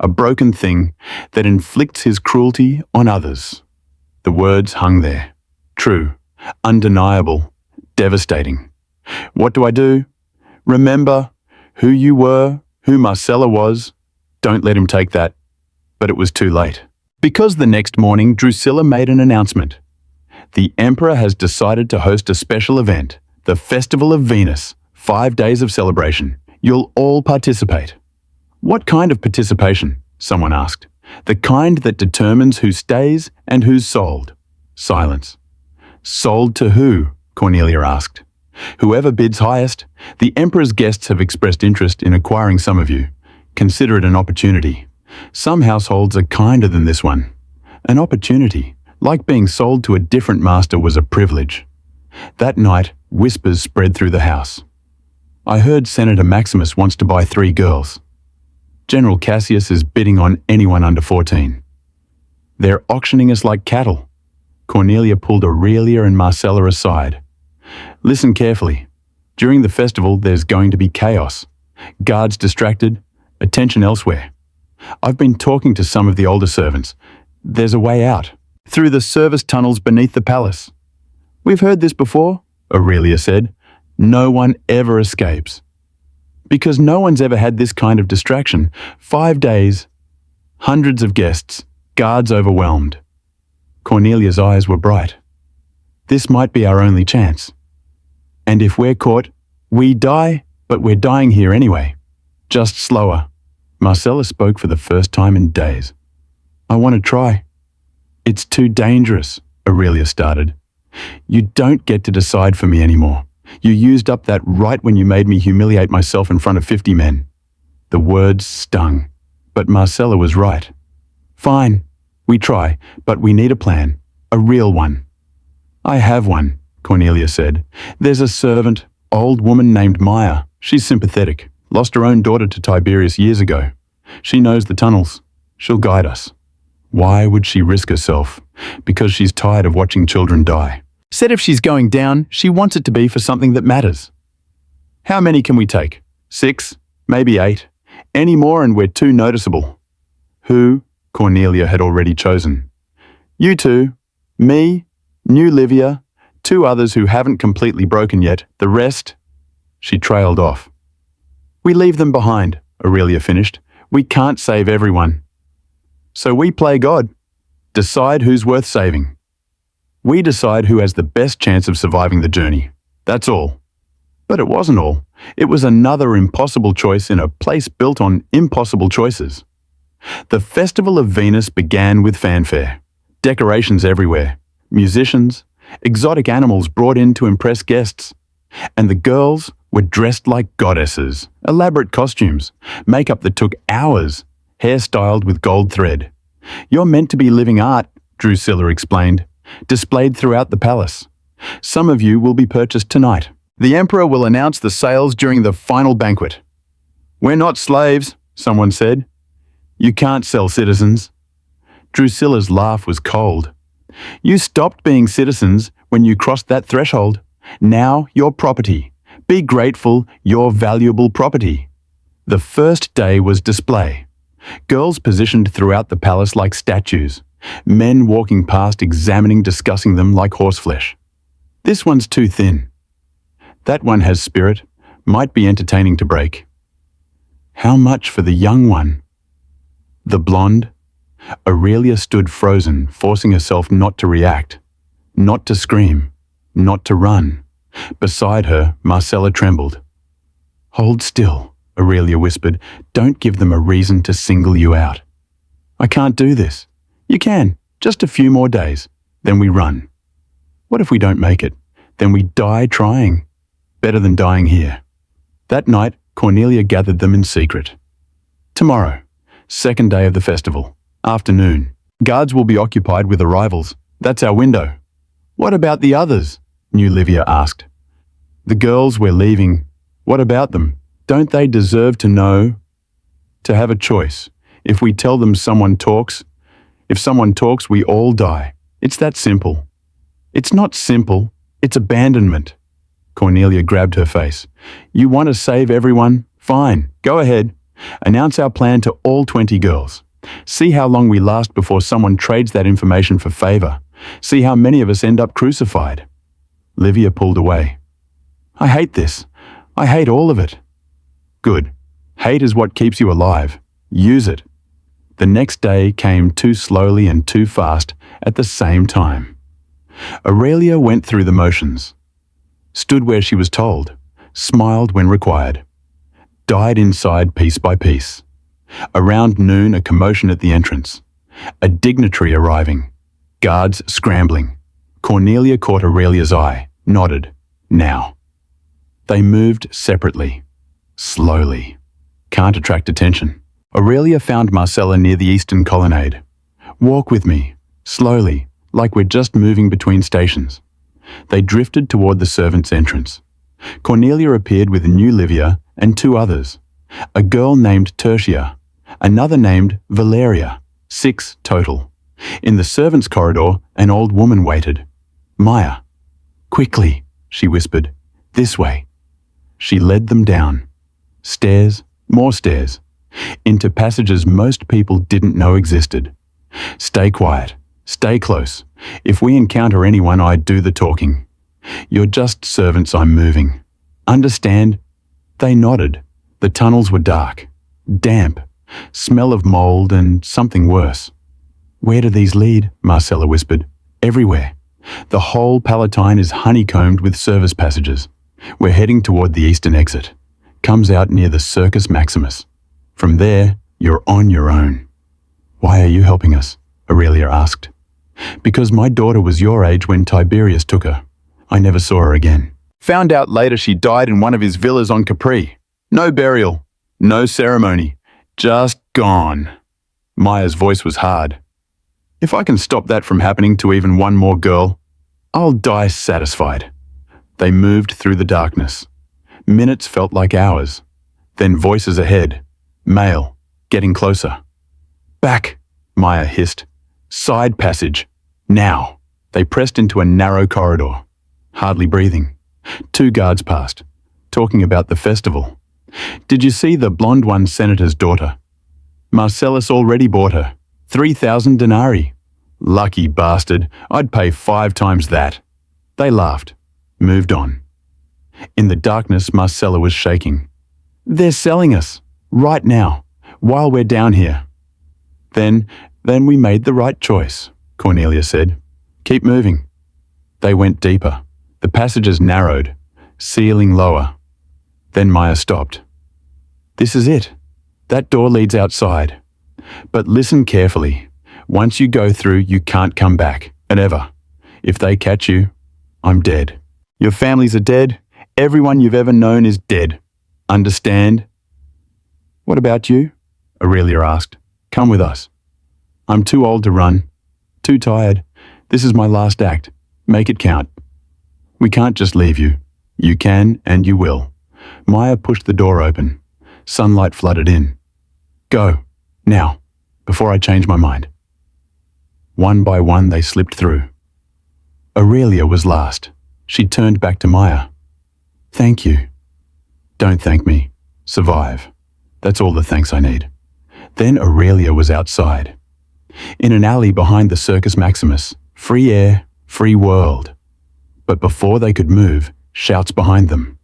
A broken thing that inflicts his cruelty on others. The words hung there. True, undeniable, devastating. What do? Remember who you were, who Marcella was. Don't let him take that. But it was too late. Because the next morning, Drusilla made an announcement. The Emperor has decided to host a special event, the Festival of Venus, 5 days of celebration. You'll all participate. What kind of participation? Someone asked. The kind that determines who stays and who's sold. Silence. Sold to who? Cornelia asked. Whoever bids highest. The Emperor's guests have expressed interest in acquiring some of you. Consider it an opportunity. Some households are kinder than this one. An opportunity, like being sold to a different master, was a privilege. That night, whispers spread through the house. I heard Senator Maximus wants to buy 3 girls. General Cassius is bidding on anyone under 14. They're auctioning us like cattle. Cornelia pulled Aurelia and Marcella aside. Listen carefully. During the festival, there's going to be chaos. Guards distracted, attention elsewhere. I've been talking to some of the older servants. There's a way out. Through the service tunnels beneath the palace. We've heard this before, Aurelia said. No one ever escapes. Because no one's ever had this kind of distraction. 5 days, hundreds of guests, guards overwhelmed. Cornelia's eyes were bright. This might be our only chance. And if we're caught, we die, but we're dying here anyway. Just slower. Marcella spoke for the first time in days. I want to try. It's too dangerous, Aurelia started. You don't get to decide for me anymore. You used up that right when you made me humiliate myself in front of 50 men. The words stung, but Marcella was right. Fine, we try, but we need a plan, a real one. I have one, Cornelia said. There's a servant, old woman named Maya. She's sympathetic. Lost her own daughter to Tiberius years ago. She knows the tunnels. She'll guide us. Why would she risk herself? Because she's tired of watching children die. Said if she's going down, she wants it to be for something that matters. How many can we take? 6? Maybe 8? Any more and we're too noticeable. Who? Cornelia had already chosen. You two, me, New Livia, 2 others who haven't completely broken yet, the rest. She trailed off. We leave them behind, Aurelia finished. We can't save everyone. So we play God. Decide who's worth saving. We decide who has the best chance of surviving the journey. That's all. But it wasn't all. It was another impossible choice in a place built on impossible choices. The Festival of Venus began with fanfare. Decorations everywhere. Musicians, exotic animals brought in to impress guests. And the girls were dressed like goddesses, elaborate costumes, makeup that took hours, hair styled with gold thread. You're meant to be living art, Drusilla explained, displayed throughout the palace. Some of you will be purchased tonight. The Emperor will announce the sales during the final banquet. We're not slaves, someone said. You can't sell citizens. Drusilla's laugh was cold. You stopped being citizens when you crossed that threshold. Now you're property. Be grateful you're valuable property. The first day was display. Girls positioned throughout the palace like statues. Men walking past examining, discussing them like horseflesh. This one's too thin. That one has spirit, might be entertaining to break. How much for the young one? The blonde? Aurelia stood frozen, forcing herself not to react, not to scream, not to run. Beside her, Marcella trembled. Hold still, Aurelia whispered. Don't give them a reason to single you out. I can't do this. You can, just a few more days. Then we run. What if we don't make it? Then we die trying. Better than dying here. That night, Cornelia gathered them in secret. Tomorrow, second day of the festival. Afternoon. Guards will be occupied with arrivals. That's our window. What about the others? New Livia asked. The girls we're leaving. What about them? Don't they deserve to know? To have a choice. If we tell them someone talks, if someone talks, we all die. It's that simple. It's not simple. It's abandonment. Cornelia grabbed her face. You want to save everyone? Fine. Go ahead. Announce our plan to all 20 girls. See how long we last before someone trades that information for favor. See how many of us end up crucified. Livia pulled away. I hate this. I hate all of it. Good. Hate is what keeps you alive. Use it. The next day came too slowly and too fast at the same time. Aurelia went through the motions. Stood where she was told. Smiled when required. Died inside piece by piece. Around noon, a commotion at the entrance. A dignitary arriving. Guards scrambling. Cornelia caught Aurelia's eye, nodded. Now. They moved separately. Slowly. Can't attract attention. Aurelia found Marcella near the eastern colonnade. Walk with me. Slowly, like we're just moving between stations. They drifted toward the servants' entrance. Cornelia appeared with New Livia and 2 others. A girl named Tertia, another named Valeria, 6 total. In the servants' corridor, an old woman waited. Maya. Quickly, she whispered. This way. She led them down. Stairs, more stairs. Into passages most people didn't know existed. Stay quiet. Stay close. If we encounter anyone, I do the talking. You're just servants, I'm moving. Understand? They nodded. The tunnels were dark, damp, smell of mold and something worse. Where do these lead? Marcella whispered. Everywhere. The whole Palatine is honeycombed with service passages. We're heading toward the eastern exit. Comes out near the Circus Maximus. From there, you're on your own. Why are you helping us? Aurelia asked. Because my daughter was your age when Tiberius took her. I never saw her again. Found out later she died in one of his villas on Capri. No burial, no ceremony, just gone. Maya's voice was hard. If I can stop that from happening to even one more girl, I'll die satisfied. They moved through the darkness. Minutes felt like hours. Then voices ahead. Male, getting closer. Back, Maya hissed. Side passage. Now. They pressed into a narrow corridor. Hardly breathing. 2 guards passed, talking about the festival. Did you see the blonde one senator's daughter? Marcellus already bought her. 3,000 denarii. Lucky bastard. I'd pay 5 times that. They laughed. Moved on. In the darkness, Marcella was shaking. They're selling us. Right now. While we're down here. Then we made the right choice, Cornelia said. Keep moving. They went deeper. The passages narrowed, ceiling lower. Then Maya stopped. This is it. That door leads outside. But listen carefully. Once you go through, you can't come back. And ever. If they catch you, I'm dead. Your families are dead. Everyone you've ever known is dead. Understand? What about you? Aurelia asked. Come with us. I'm too old to run. Too tired. This is my last act. Make it count. We can't just leave you. You can and you will. Maya pushed the door open. Sunlight flooded in. Go. Now. Before I change my mind. One by one they slipped through. Aurelia was last. She turned back to Maya. Thank you. Don't thank me. Survive. That's all the thanks I need. Then Aurelia was outside. In an alley behind the Circus Maximus. Free air, free world. But before they could move, shouts behind them.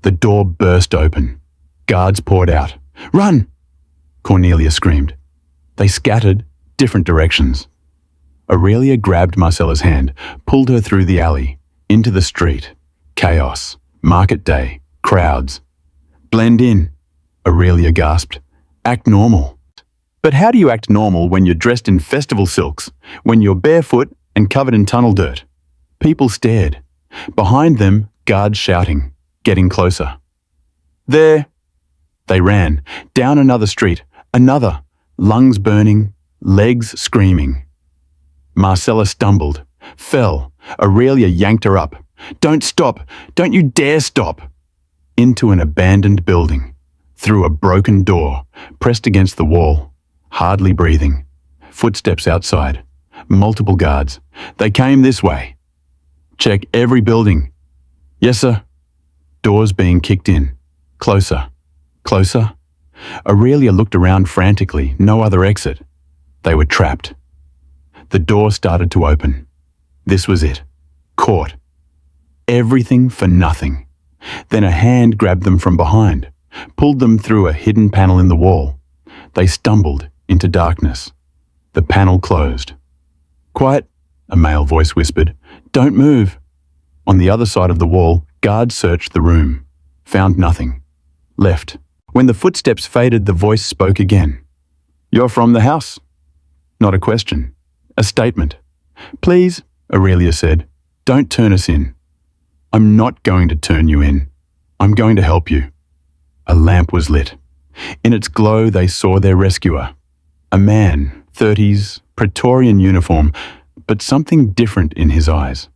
The door burst open. Guards poured out. Run! Cornelia screamed. They scattered, different directions. Aurelia grabbed Marcella's hand, pulled her through the alley, into the street. Chaos. Market day. Crowds. Blend in, Aurelia gasped. Act normal. But how do you act normal when you're dressed in festival silks, when you're barefoot and covered in tunnel dirt? People stared. Behind them, guards shouting, getting closer. There! They ran, down another street, another, lungs burning, legs screaming. Marcella stumbled, fell. Aurelia yanked her up. Don't stop! Don't you dare stop! Into an abandoned building, through a broken door, pressed against the wall, hardly breathing. Footsteps outside. Multiple guards. They came this way. Check every building. Yes, sir. Doors being kicked in. Closer. Closer. Aurelia looked around frantically. No other exit. They were trapped. The door started to open. This was it. Caught. Everything for nothing. Then a hand grabbed them from behind, pulled them through a hidden panel in the wall. They stumbled into darkness. The panel closed. Quiet, a male voice whispered. Don't move. On the other side of the wall, guards searched the room. Found nothing. Left. When the footsteps faded, the voice spoke again. You're from the house? Not a question. A statement. Please, Aurelia said, don't turn us in. I'm not going to turn you in. I'm going to help you. A lamp was lit. In its glow, they saw their rescuer. A man, 30s, Praetorian uniform, but something different in his eyes.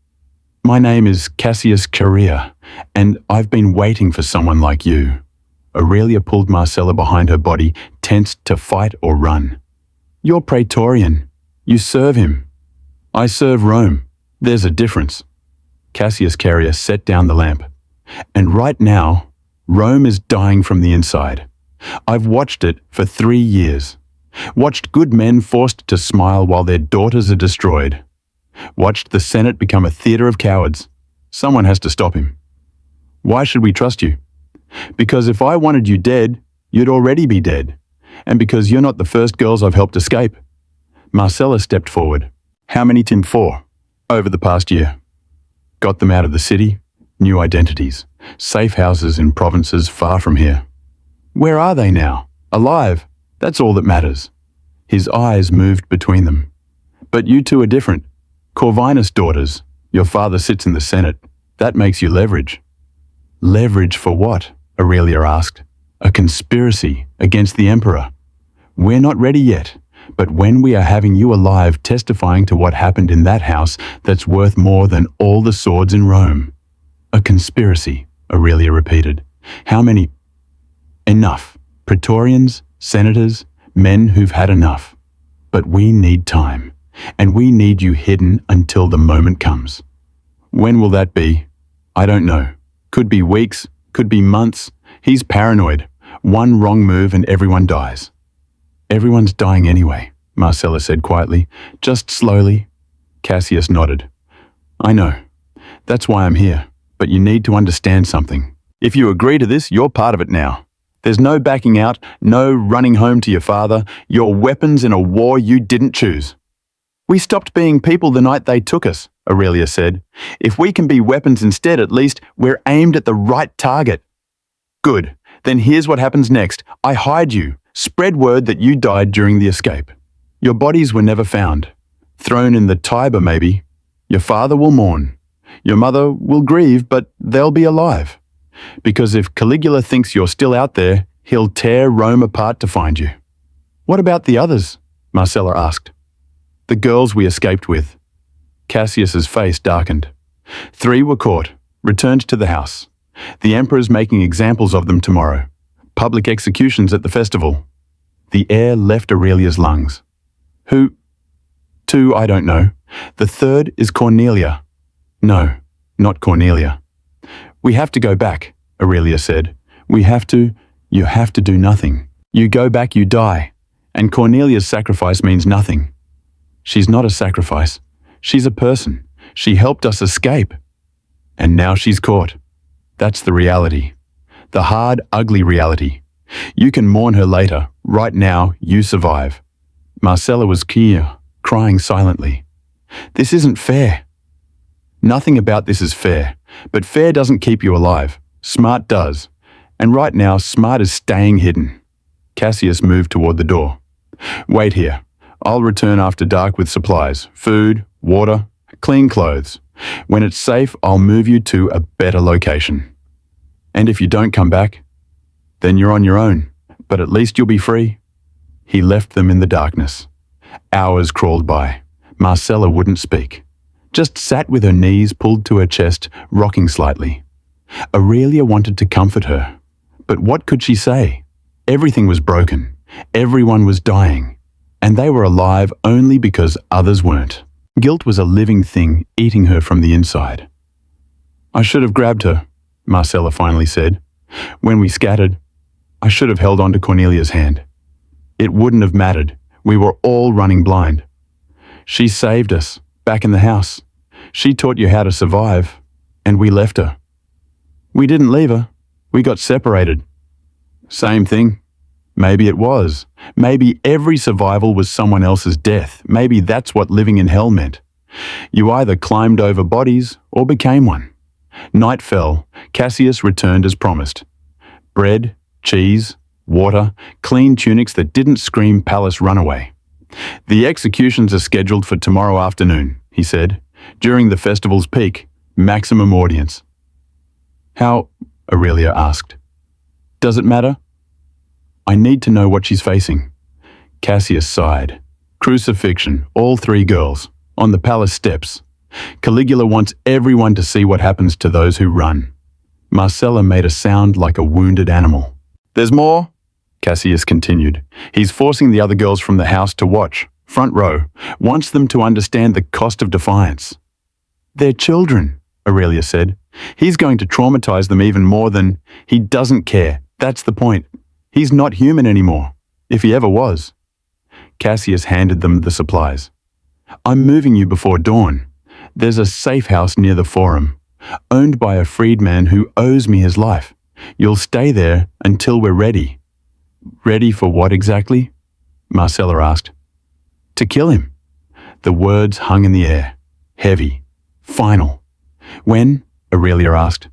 My name is Cassius Chaerea, and I've been waiting for someone like you. Aurelia pulled Marcella behind her body, tensed to fight or run. You're Praetorian. You serve him. I serve Rome. There's a difference. Cassius Chaerea set down the lamp. And right now, Rome is dying from the inside. I've watched it for 3 years. Watched good men forced to smile while their daughters are destroyed. Watched the Senate become a theater of cowards. Someone has to stop him. Why should we trust you? Because if I wanted you dead, you'd already be dead. And because you're not the first girls I've helped escape. Marcella stepped forward. How many, Tim? 4. Over the past year. Got them out of the city, new identities, safe houses in provinces far from here. Where are they now? Alive. That's all that matters. His eyes moved between them. But you two are different. Corvinus daughters. Your father sits in the Senate. That makes you leverage. Leverage for what? Aurelia asked. A conspiracy against the Emperor. We're not ready yet, but when we are having you alive testifying to what happened in that house, that's worth more than all the swords in Rome. A conspiracy, Aurelia repeated. How many? Enough. Praetorians, senators, men who've had enough. But we need time, and we need you hidden until the moment comes. When will that be? I don't know. Could be weeks, could be months. He's paranoid. One wrong move and everyone dies. Everyone's dying anyway, Marcella said quietly, just slowly. Cassius nodded. I know. That's why I'm here. But you need to understand something. If you agree to this, you're part of it now. There's no backing out, no running home to your father. You're weapons in a war you didn't choose. We stopped being people the night they took us, Aurelia said. If we can be weapons instead, at least we're aimed at the right target. Good. Then here's what happens next. I hide you. Spread word that you died during the escape. Your bodies were never found. Thrown in the Tiber, maybe. Your father will mourn. Your mother will grieve, but they'll be alive. Because if Caligula thinks you're still out there, he'll tear Rome apart to find you. What about the others? Marcella asked. The girls we escaped with. Cassius's face darkened. 3 were caught, returned to the house. The Emperor's making examples of them tomorrow. Public executions at the festival. The air left Aurelia's lungs. Who? 2, I don't know. The 3rd is Cornelia. No, not Cornelia. We have to go back, Aurelia said. You have to do nothing. You go back, you die. And Cornelia's sacrifice means nothing. She's not a sacrifice. She's a person. She helped us escape. And now she's caught. That's the reality. The hard, ugly reality. You can mourn her later. Right now, you survive. Marcella was crying silently. This isn't fair. Nothing about this is fair, but fair doesn't keep you alive. Smart does. And right now, smart is staying hidden. Cassius moved toward the door. Wait here. I'll return after dark with supplies, food, water, clean clothes. When it's safe, I'll move you to a better location. And if you don't come back, then you're on your own, but at least you'll be free. He left them in the darkness. Hours crawled by. Marcella wouldn't speak. Just sat with her knees pulled to her chest, rocking slightly. Aurelia wanted to comfort her. But what could she say? Everything was broken. Everyone was dying. And they were alive only because others weren't. Guilt was a living thing eating her from the inside. I should have grabbed her, Marcella finally said. When we scattered, I should have held on to Cornelia's hand. It wouldn't have mattered. We were all running blind. She saved us, back in the house. She taught you how to survive, and we left her. We didn't leave her. We got separated. Same thing. Maybe it was. Maybe every survival was someone else's death. Maybe that's what living in hell meant. You either climbed over bodies or became one. Night fell. Cassius returned as promised. Bread, cheese, water, clean tunics that didn't scream palace runaway. The executions are scheduled for tomorrow afternoon, he said, during the festival's peak, maximum audience. How? Aurelia asked. Does it matter? I need to know what she's facing. Cassius sighed. Crucifixion, all 3 girls, on the palace steps. Caligula wants everyone to see what happens to those who run. Marcella made a sound like a wounded animal. There's more, Cassius continued. He's forcing the other girls from the house to watch, front row, wants them to understand the cost of defiance. They're children, Aurelia said. He's going to traumatize them even more than... He doesn't care. That's the point. He's not human anymore, if he ever was. Cassius handed them the supplies. I'm moving you before dawn. There's a safe house near the forum, owned by a freedman who owes me his life. You'll stay there until we're ready. Ready for what exactly? Marcella asked. To kill him. The words hung in the air. Heavy. Final. When? Aurelia asked.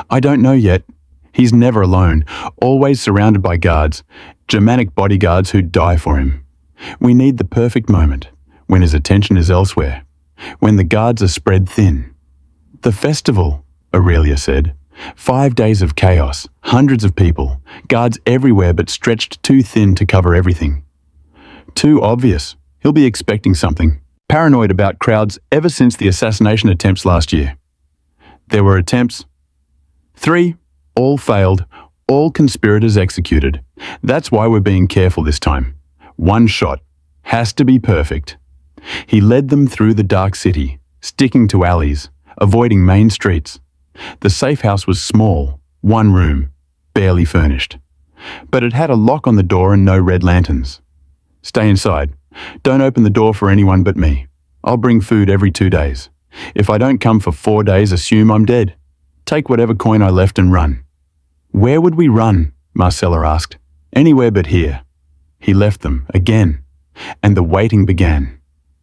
I don't know yet. He's never alone, always surrounded by guards, Germanic bodyguards who die for him. We need the perfect moment, when his attention is elsewhere, when the guards are spread thin. The festival, Aurelia said. 5 days of chaos, hundreds of people, guards everywhere but stretched too thin to cover everything. Too obvious. He'll be expecting something. Paranoid about crowds ever since the assassination attempts last year. There were attempts. 3, all failed, all conspirators executed. That's why we're being careful this time. 1 shot. Has to be perfect. He led them through the dark city, sticking to alleys, avoiding main streets. The safe house was small, one room, barely furnished. But it had a lock on the door and no red lanterns. Stay inside. Don't open the door for anyone but me. I'll bring food every 2 days. If I don't come for 4 days, assume I'm dead. Take whatever coin I left and run. Where would we run? Marcella asked. Anywhere but here. He left them, again. And the waiting began.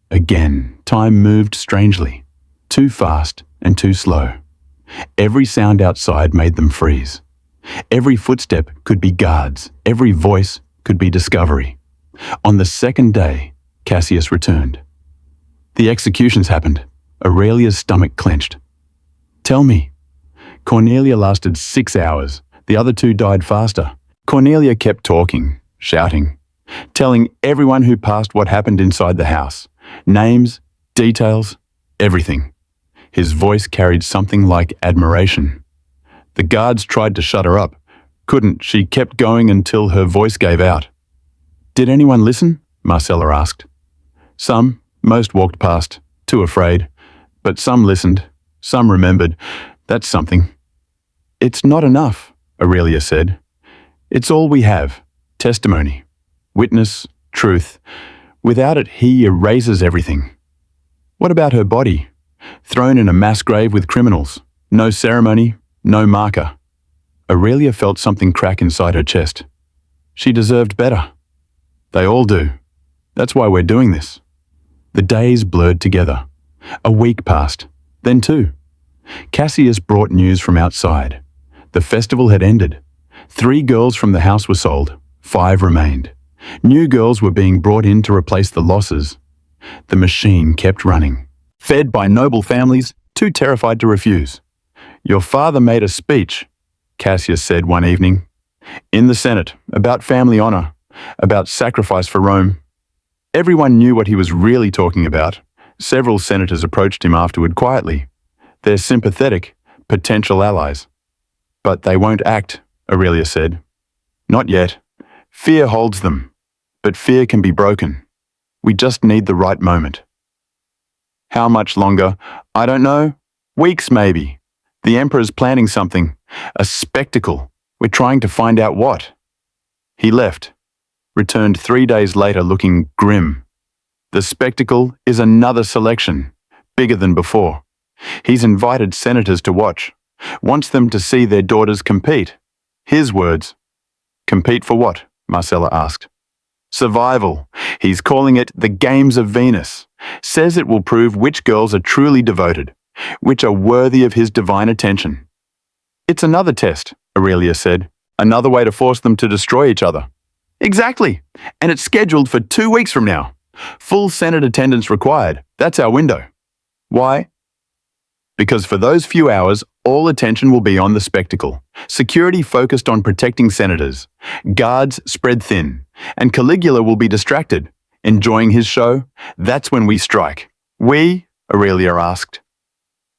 Again, time moved strangely. Too fast and too slow. Every sound outside made them freeze. Every footstep could be guards. Every voice could be discovery. On the second day, Cassius returned. The executions happened. Aurelia's stomach clenched. Tell me. Cornelia lasted 6 hours. The other 2 died faster. Cornelia kept talking, shouting, telling everyone who passed what happened inside the house. Names, details, everything. His voice carried something like admiration. The guards tried to shut her up. Couldn't. She kept going until her voice gave out. Did anyone listen? Marcella asked. Some. Most walked past, too afraid. But some listened. Some remembered. That's something. It's not enough, Aurelia said. It's all we have. Testimony. Witness. Truth. Without it, he erases everything. What about her body? Thrown in a mass grave with criminals. No ceremony, no marker. Aurelia felt something crack inside her chest. She deserved better. They all do. That's why we're doing this. The days blurred together. A week passed, then 2. Cassius brought news from outside. The festival had ended. 3 girls from the house were sold. 5 remained. New girls were being brought in to replace the losses. The machine kept running. Fed by noble families, too terrified to refuse. Your father made a speech, Cassius said one evening. In the Senate, about family honor, about sacrifice for Rome. Everyone knew what he was really talking about. Several senators approached him afterward quietly. They're sympathetic, potential allies. But they won't act, Aurelia said. Not yet. Fear holds them. But fear can be broken. We just need the right moment. How much longer? I don't know. Weeks, maybe. The Emperor's planning something. A spectacle. We're trying to find out what. He left. Returned 3 days later looking grim. The spectacle is another selection, bigger than before. He's invited senators to watch. Wants them to see their daughters compete. His words. Compete for what? Marcella asked. Survival. He's calling it the Games of Venus. Says it will prove which girls are truly devoted, which are worthy of his divine attention. It's another test, Aurelia said. Another way to force them to destroy each other. Exactly. And it's scheduled for 2 weeks from now. Full Senate attendance required. That's our window. Why? Because for those few hours, all attention will be on the spectacle. Security focused on protecting senators. Guards spread thin. And Caligula will be distracted. Enjoying his show? That's when we strike. We? Aurelia asked.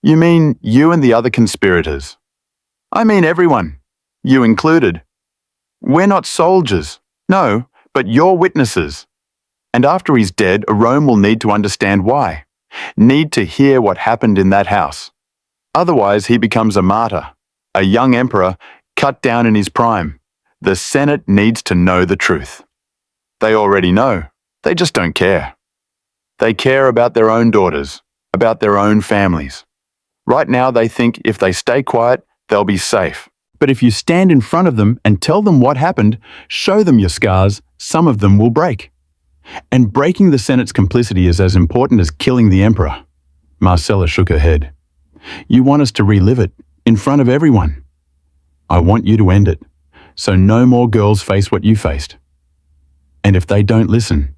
You mean you and the other conspirators? I mean everyone. You included. We're not soldiers. No, but you're witnesses. And after he's dead, Rome will need to understand why. Need to hear what happened in that house. Otherwise, he becomes a martyr, a young emperor cut down in his prime. The Senate needs to know the truth. They already know. They just don't care. They care about their own daughters, about their own families. Right now, they think if they stay quiet, they'll be safe. But if you stand in front of them and tell them what happened, show them your scars, some of them will break. And breaking the Senate's complicity is as important as killing the emperor. Marcella shook her head. You want us to relive it, in front of everyone. I want you to end it, so no more girls face what you faced. And if they don't listen,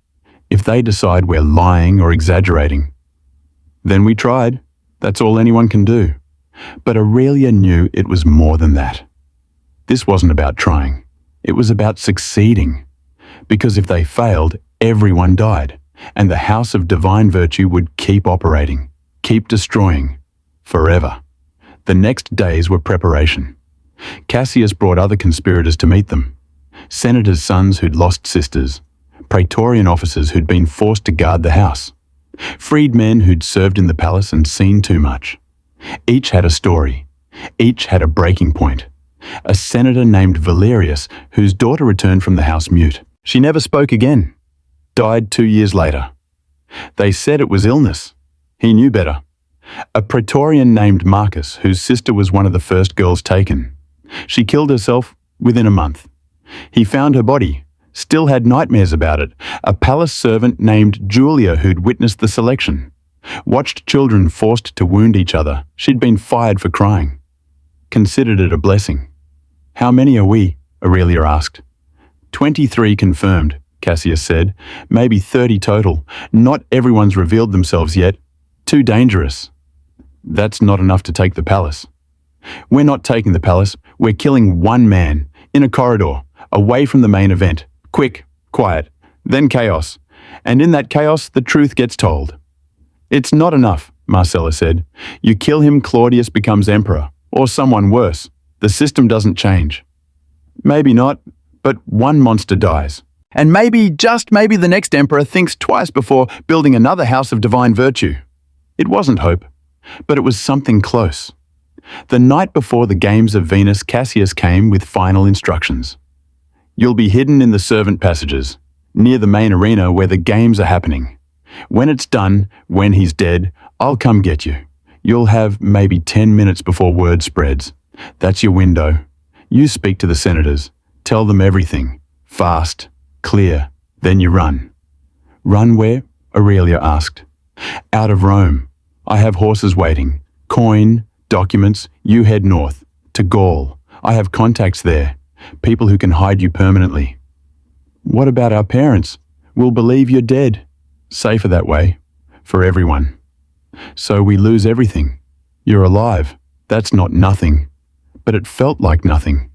if they decide we're lying or exaggerating, then we tried. That's all anyone can do. But Aurelia knew it was more than that. This wasn't about trying. It was about succeeding. Because if they failed, everyone died, and the house of divine virtue would keep operating, keep destroying, forever. The next days were preparation. Cassius brought other conspirators to meet them. Senators' sons who'd lost sisters, Praetorian officers who'd been forced to guard the house, freedmen who'd served in the palace and seen too much. Each had a story. Each had a breaking point. A senator named Valerius, whose daughter returned from the house mute. She never spoke again. Died 2 years later. They said it was illness. He knew better. A Praetorian named Marcus, whose sister was one of the first girls taken. She killed herself within a month. He found her body, still had nightmares about it. A palace servant named Julia, who'd witnessed the selection. Watched children forced to wound each other. She'd been fired for crying. Considered it a blessing. How many are we? Aurelia asked. 23 confirmed, Cassius said. Maybe 30 total. Not everyone's revealed themselves yet. Too dangerous. That's not enough to take the palace. We're not taking the palace. We're killing one man, in a corridor, away from the main event. Quick, quiet, then chaos. And in that chaos, the truth gets told. It's not enough, Marcella said. You kill him, Claudius becomes emperor, or someone worse. The system doesn't change. Maybe not, but one monster dies. And maybe, just maybe, the next emperor thinks twice before building another house of divine virtue. It wasn't hope, but it was something close. The night before the Games of Venus, Cassius came with final instructions. You'll be hidden in the servant passages, near the main arena where the games are happening. When it's done, when he's dead, I'll come get you. You'll have maybe 10 minutes before word spreads. That's your window. You speak to the senators. Tell them everything. Fast, clear. Then you run. Run where? Aurelia asked. Out of Rome. I have horses waiting. Coin, documents. You head north. To Gaul. I have contacts there. People who can hide you permanently. What about our parents? We'll believe you're dead. Safer that way. For everyone. So we lose everything. You're alive. That's not nothing. But it felt like nothing.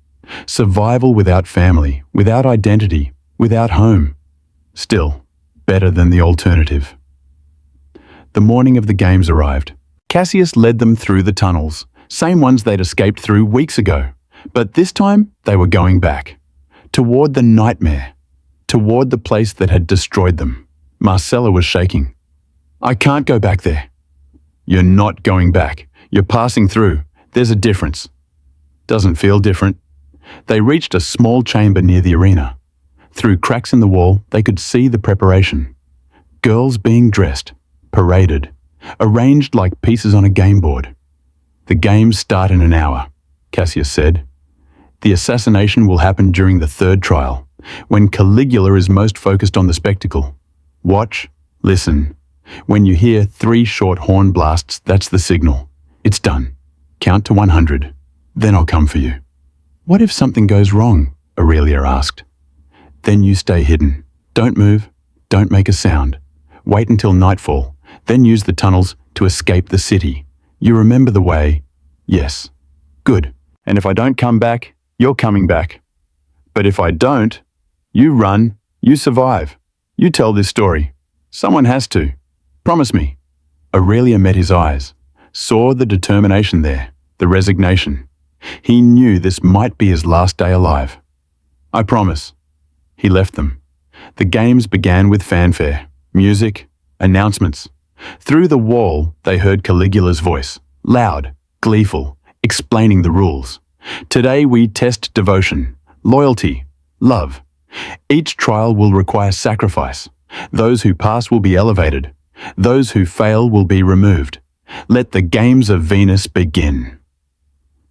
Survival without family, without identity, without home. Still, better than the alternative. The morning of the games arrived. Cassius led them through the tunnels, same ones they'd escaped through weeks ago. But this time, they were going back. Toward the nightmare. Toward the place that had destroyed them. Marcella was shaking. I can't go back there. You're not going back. You're passing through. There's a difference. Doesn't feel different. They reached a small chamber near the arena. Through cracks in the wall, they could see the preparation. Girls being dressed, paraded, arranged like pieces on a game board. The games start in an hour, Cassius said. The assassination will happen during the third trial, when Caligula is most focused on the spectacle. Watch, listen. When you hear 3 short horn blasts, that's the signal. It's done. Count to 100. Then I'll come for you. What if something goes wrong? Aurelia asked. Then you stay hidden. Don't move. Don't make a sound. Wait until nightfall. Then use the tunnels to escape the city. You remember the way? Yes. Good. And if I don't come back, you're coming back. But if I don't, you run, you survive. You tell this story. Someone has to. Promise me. Aurelia met his eyes, saw the determination there, the resignation. He knew this might be his last day alive. I promise. He left them. The games began with fanfare, music, announcements. Through the wall, they heard Caligula's voice, loud, gleeful, explaining the rules. Today we test devotion, loyalty, love. Each trial will require sacrifice. Those who pass will be elevated. Those who fail will be removed. Let the Games of Venus begin.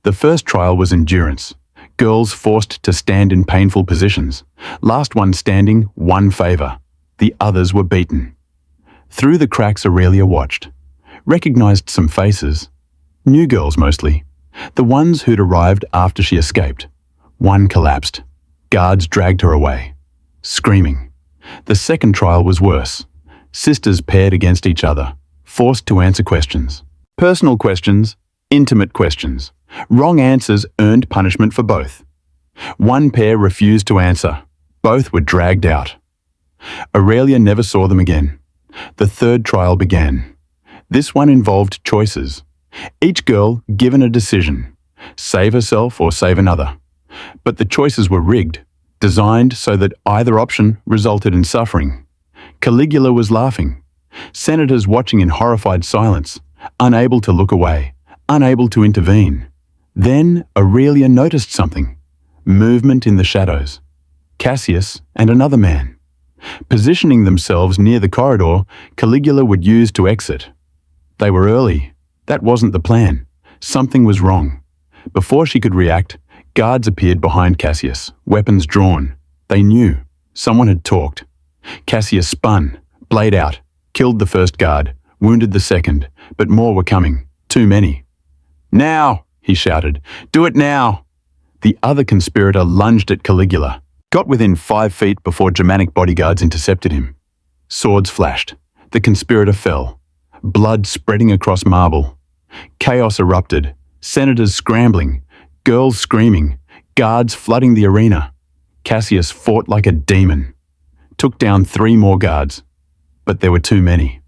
The first trial was endurance. Girls forced to stand in painful positions. Last one standing, won favor. The others were beaten. Through the cracks Aurelia watched. Recognized some faces. New girls mostly. The ones who'd arrived after she escaped. One collapsed. Guards dragged her away. Screaming. The second trial was worse. Sisters paired against each other. Forced to answer questions. Personal questions. Intimate questions. Wrong answers earned punishment for both. One pair refused to answer. Both were dragged out. Aurelia never saw them again. The third trial began. This one involved choices. Each girl given a decision. Save herself or save another. But the choices were rigged. designed so that either option resulted in suffering. Caligula was laughing. Senators watching in horrified silence, unable to look away, unable to intervene. Then Aurelia noticed something. Movement in the shadows. Cassius and another man. Positioning themselves near the corridor Caligula would use to exit. They were early. That wasn't the plan. Something was wrong. Before she could react, guards appeared behind Cassius, weapons drawn. They knew. Someone had talked. Cassius spun, blade out, killed the first guard, wounded the second, but more were coming. Too many. "Now!" he shouted. "Do it now!" The other conspirator lunged at Caligula, got within 5 feet before Germanic bodyguards intercepted him. Swords flashed. The conspirator fell. Blood spreading across marble. Chaos erupted. Senators scrambling. Girls screaming. Guards flooding the arena. Cassius fought like a demon. Took down 3 more guards. But there were too many.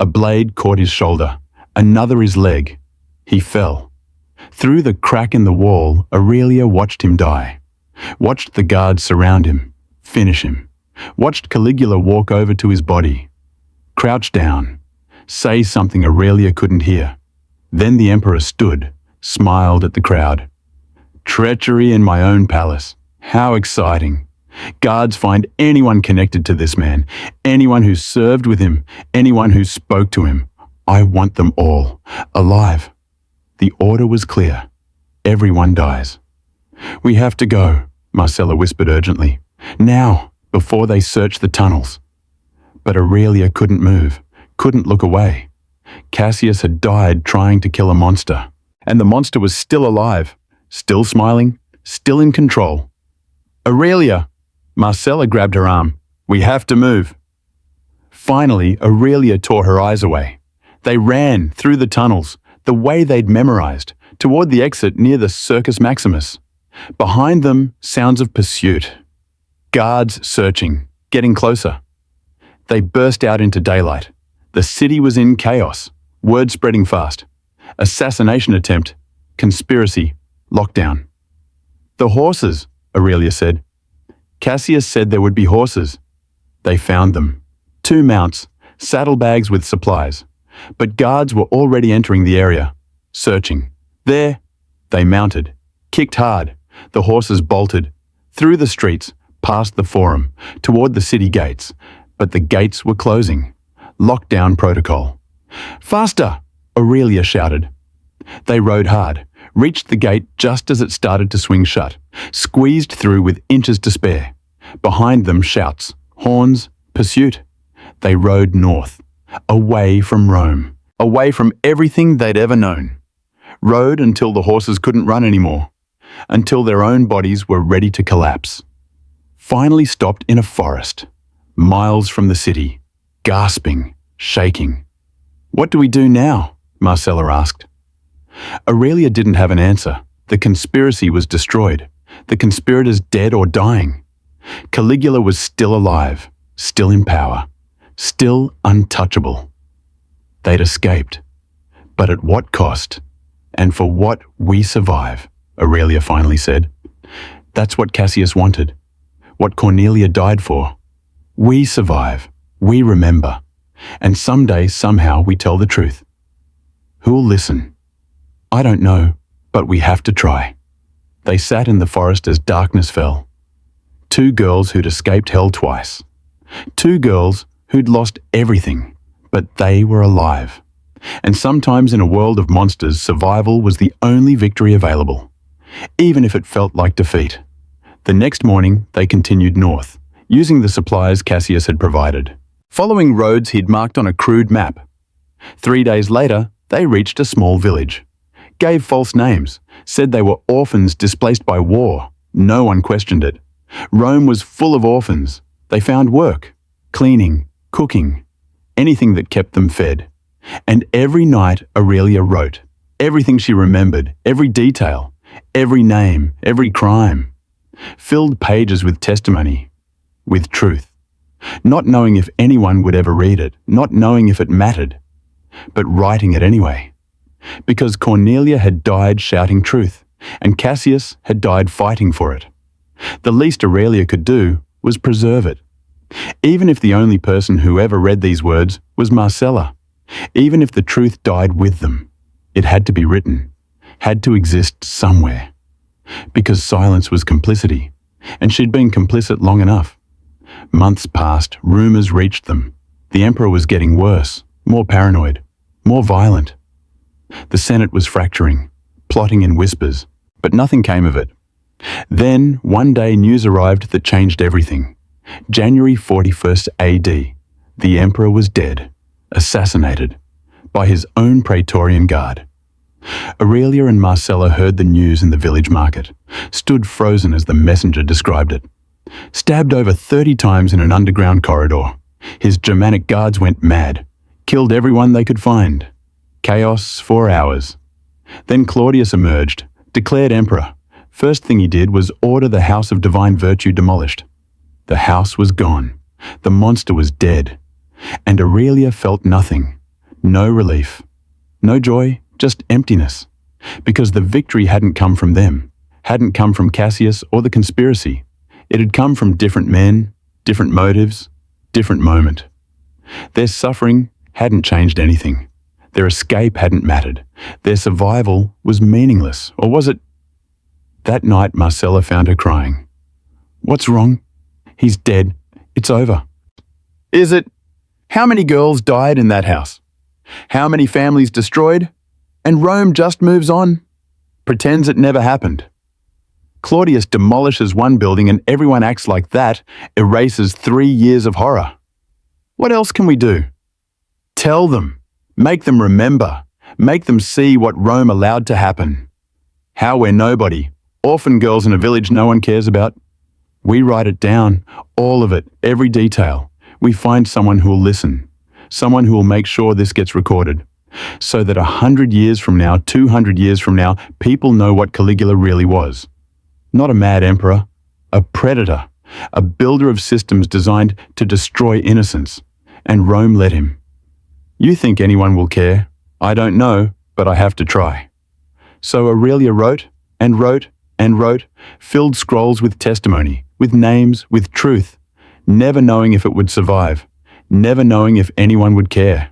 A blade caught his shoulder. Another his leg. He fell. Through the crack in the wall, Aurelia watched him die. Watched the guards surround him, finish him. Watched Caligula walk over to his body. Crouch down. Say something Aurelia couldn't hear. Then the emperor stood, smiled at the crowd. Treachery in my own palace. How exciting. Guards find anyone connected to this man, anyone who served with him, anyone who spoke to him. I want them all, alive. The order was clear. Everyone dies. We have to go, Marcella whispered urgently. Now, before they search the tunnels. But Aurelia couldn't move, couldn't look away. Cassius had died trying to kill a monster, and the monster was still alive, still smiling, still in control. Aurelia! Marcella grabbed her arm. We have to move. Finally, Aurelia tore her eyes away. They ran through the tunnels, the way they'd memorized, toward the exit near the Circus Maximus. Behind them, sounds of pursuit. Guards searching, getting closer. They burst out into daylight. The city was in chaos, word spreading fast. Assassination attempt, conspiracy, lockdown. The horses, Aurelia said. Cassius said there would be horses. They found them. 2 mounts, saddlebags with supplies. But guards were already entering the area, searching. There, they mounted, kicked hard. The horses bolted, through the streets, past the forum, toward the city gates. But the gates were closing. Lockdown protocol. Faster! Aurelia shouted. They rode hard, reached the gate just as it started to swing shut, squeezed through with inches to spare. Behind them, shouts, horns, pursuit. They rode north, away from Rome, away from everything they'd ever known. Rode until the horses couldn't run anymore, until their own bodies were ready to collapse. Finally stopped in a forest, miles from the city, gasping, shaking. What do we do now? Marcella asked. Aurelia didn't have an answer. The conspiracy was destroyed. The conspirators dead or dying. Caligula was still alive, still in power, still untouchable. They'd escaped. But at what cost? And for what we survive, Aurelia finally said. That's what Cassius wanted. What Cornelia died for. We survive. We remember. And someday, somehow, we tell the truth. Who'll listen? I don't know, but we have to try. They sat in the forest as darkness fell. 2 girls who'd escaped hell twice. 2 girls who'd lost everything, but they were alive. And sometimes in a world of monsters, survival was the only victory available, even if it felt like defeat. The next morning, they continued north, using the supplies Cassius had provided, following roads he'd marked on a crude map. 3 days later, they reached a small village. Gave false names, said they were orphans displaced by war. No one questioned it. Rome was full of orphans. They found work, cleaning, cooking, anything that kept them fed. And every night Aurelia wrote, everything she remembered, every detail, every name, every crime. Filled pages with testimony, with truth. Not knowing if anyone would ever read it, not knowing if it mattered, but writing it anyway. Because Cornelia had died shouting truth, and Cassius had died fighting for it. The least Aurelia could do was preserve it. Even if the only person who ever read these words was Marcella, even if the truth died with them, it had to be written, had to exist somewhere. Because silence was complicity, and she'd been complicit long enough. Months passed, rumors reached them. The emperor was getting worse, more paranoid, more violent. The Senate was fracturing, plotting in whispers, but nothing came of it. Then, one day, news arrived that changed everything. January 41st AD, the emperor was dead, assassinated, by his own Praetorian Guard. Aurelia and Marcella heard the news in the village market, stood frozen as the messenger described it. Stabbed over 30 times in an underground corridor, his Germanic guards went mad, killed everyone they could find. Chaos for hours. Then Claudius emerged, declared emperor. First thing he did was order the House of Divine Virtue demolished. The house was gone. The monster was dead. And Aurelia felt nothing. No relief. No joy, just emptiness. Because the victory hadn't come from them, hadn't come from Cassius or the conspiracy. It had come from different men, different motives, different moment. Their suffering hadn't changed anything. Their escape hadn't mattered. Their survival was meaningless, or was it? That night, Marcella found her crying. What's wrong? He's dead. It's over. Is it? How many girls died in that house? How many families destroyed? And Rome just moves on? Pretends it never happened. Claudius demolishes one building and everyone acts like that erases 3 years of horror. What else can we do? Tell them. Make them remember. Make them see what Rome allowed to happen. How we're nobody. Orphan girls in a village no one cares about. We write it down, all of it, every detail. We find someone who will listen. Someone who will make sure this gets recorded. So that 100 years from now, 200 years from now, people know what Caligula really was. Not a mad emperor, a predator, a builder of systems designed to destroy innocence. And Rome let him. You think anyone will care? I don't know, but I have to try. So Aurelia wrote and wrote and wrote, filled scrolls with testimony, with names, with truth, never knowing if it would survive, never knowing if anyone would care.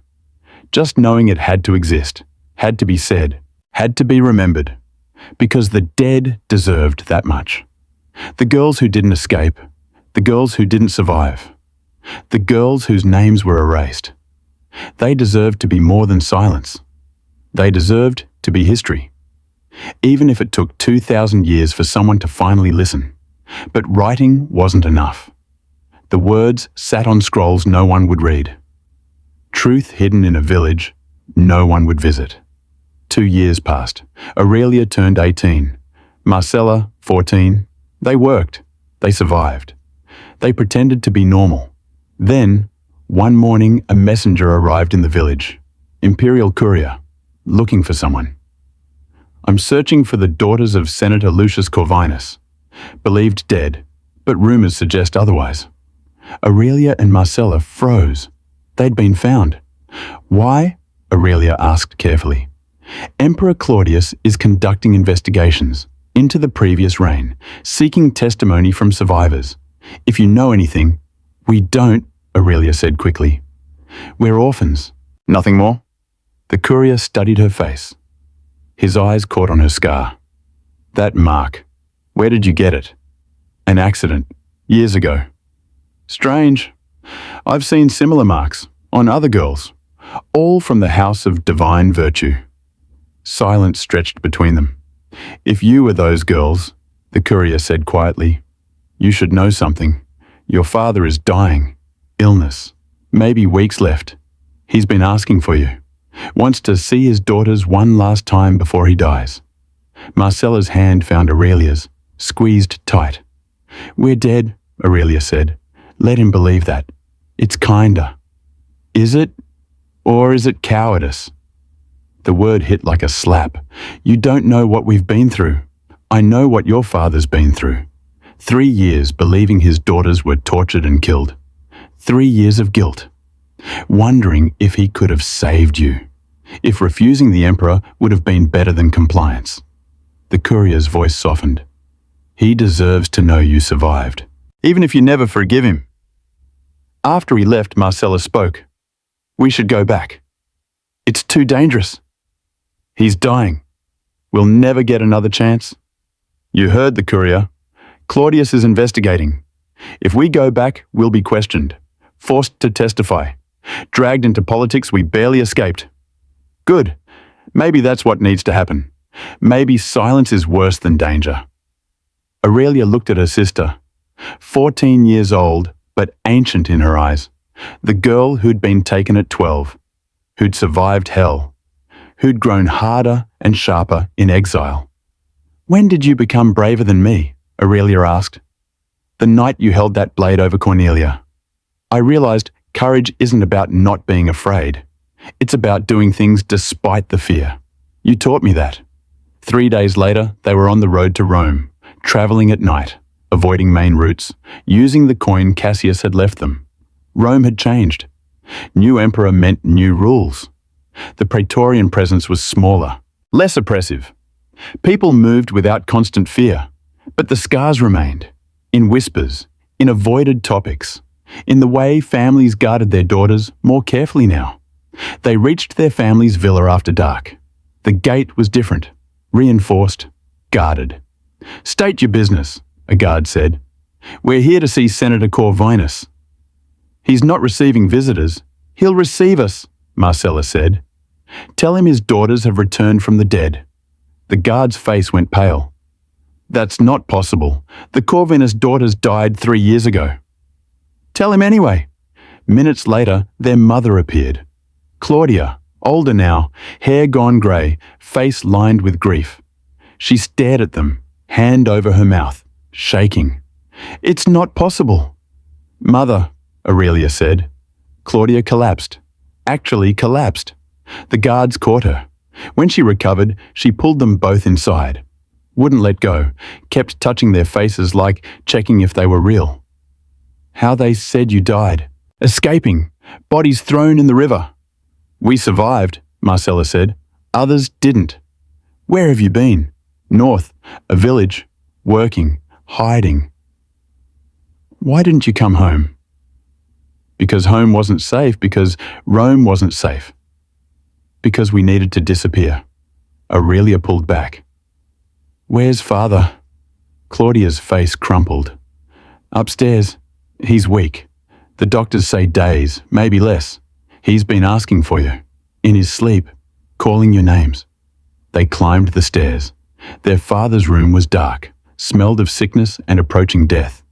Just knowing it had to exist, had to be said, had to be remembered, because the dead deserved that much. The girls who didn't escape, the girls who didn't survive, the girls whose names were erased. They deserved to be more than silence. They deserved to be history. Even if it took 2,000 years for someone to finally listen. But writing wasn't enough. The words sat on scrolls no one would read. Truth hidden in a village no one would visit. 2 years passed. Aurelia turned 18. Marcella, 14. They worked. They survived. They pretended to be normal. Then, one morning, a messenger arrived in the village. Imperial courier, looking for someone. I'm searching for the daughters of Senator Lucius Corvinus. Believed dead, but rumors suggest otherwise. Aurelia and Marcella froze. They'd been found. Why? Aurelia asked carefully. Emperor Claudius is conducting investigations into the previous reign, seeking testimony from survivors. If you know anything, we don't, Aurelia said quickly. We're orphans. Nothing more? The courier studied her face. His eyes caught on her scar. That mark. Where did you get it? An accident. Years ago. Strange. I've seen similar marks on other girls, all from the House of Divine Virtue. Silence stretched between them. If you were those girls, the courier said quietly, you should know something. Your father is dying. Illness. Maybe weeks left. He's been asking for you. Wants to see his daughters one last time before he dies. Marcella's hand found Aurelia's, squeezed tight. We're dead, Aurelia said. Let him believe that. It's kinder. Is it? Or is it cowardice? The word hit like a slap. You don't know what we've been through. I know what your father's been through. 3 years believing his daughters were tortured and killed. 3 years of guilt. Wondering if he could have saved you. If refusing the emperor would have been better than compliance. The courier's voice softened. He deserves to know you survived, even if you never forgive him. After he left, Marcella spoke. We should go back. It's too dangerous. He's dying. We'll never get another chance. You heard the courier. Claudius is investigating. If we go back, we'll be questioned, forced to testify, dragged into politics we barely escaped. Good. Maybe that's what needs to happen. Maybe silence is worse than danger. Aurelia looked at her sister, 14 years old, but ancient in her eyes. The girl who'd been taken at 12, who'd survived hell, who'd grown harder and sharper in exile. When did you become braver than me? Aurelia asked. The night you held that blade over Cornelia. I realized courage isn't about not being afraid. It's about doing things despite the fear. You taught me that. 3 days later, they were on the road to Rome, traveling at night, avoiding main routes, using the coin Cassius had left them. Rome had changed. New emperor meant new rules. The Praetorian presence was smaller, less oppressive. People moved without constant fear, but the scars remained, in whispers, in avoided topics, in the way families guarded their daughters more carefully now. They reached their family's villa after dark. The gate was different, reinforced, guarded. State your business, a guard said. We're here to see Senator Corvinus. He's not receiving visitors. He'll receive us, Marcella said. Tell him his daughters have returned from the dead. The guard's face went pale. That's not possible. The Corvinus daughters died 3 years ago. Tell him anyway. Minutes later, their mother appeared. Claudia, older now, hair gone grey, face lined with grief. She stared at them, hand over her mouth, shaking. It's not possible. Mother, Aurelia said. Claudia collapsed. Actually collapsed. The guards caught her. When she recovered, she pulled them both inside. Wouldn't let go, kept touching their faces like checking if they were real. How they said you died. Escaping. Bodies thrown in the river. We survived, Marcella said. Others didn't. Where have you been? North, a village, working, hiding. Why didn't you come home? Because home wasn't safe, because Rome wasn't safe. Because we needed to disappear. Aurelia pulled back. Where's father? Claudia's face crumpled. Upstairs. He's weak. The doctors say days, maybe less. He's been asking for you. In his sleep, calling your names. They climbed the stairs. Their father's room was dark, smelled of sickness and approaching death.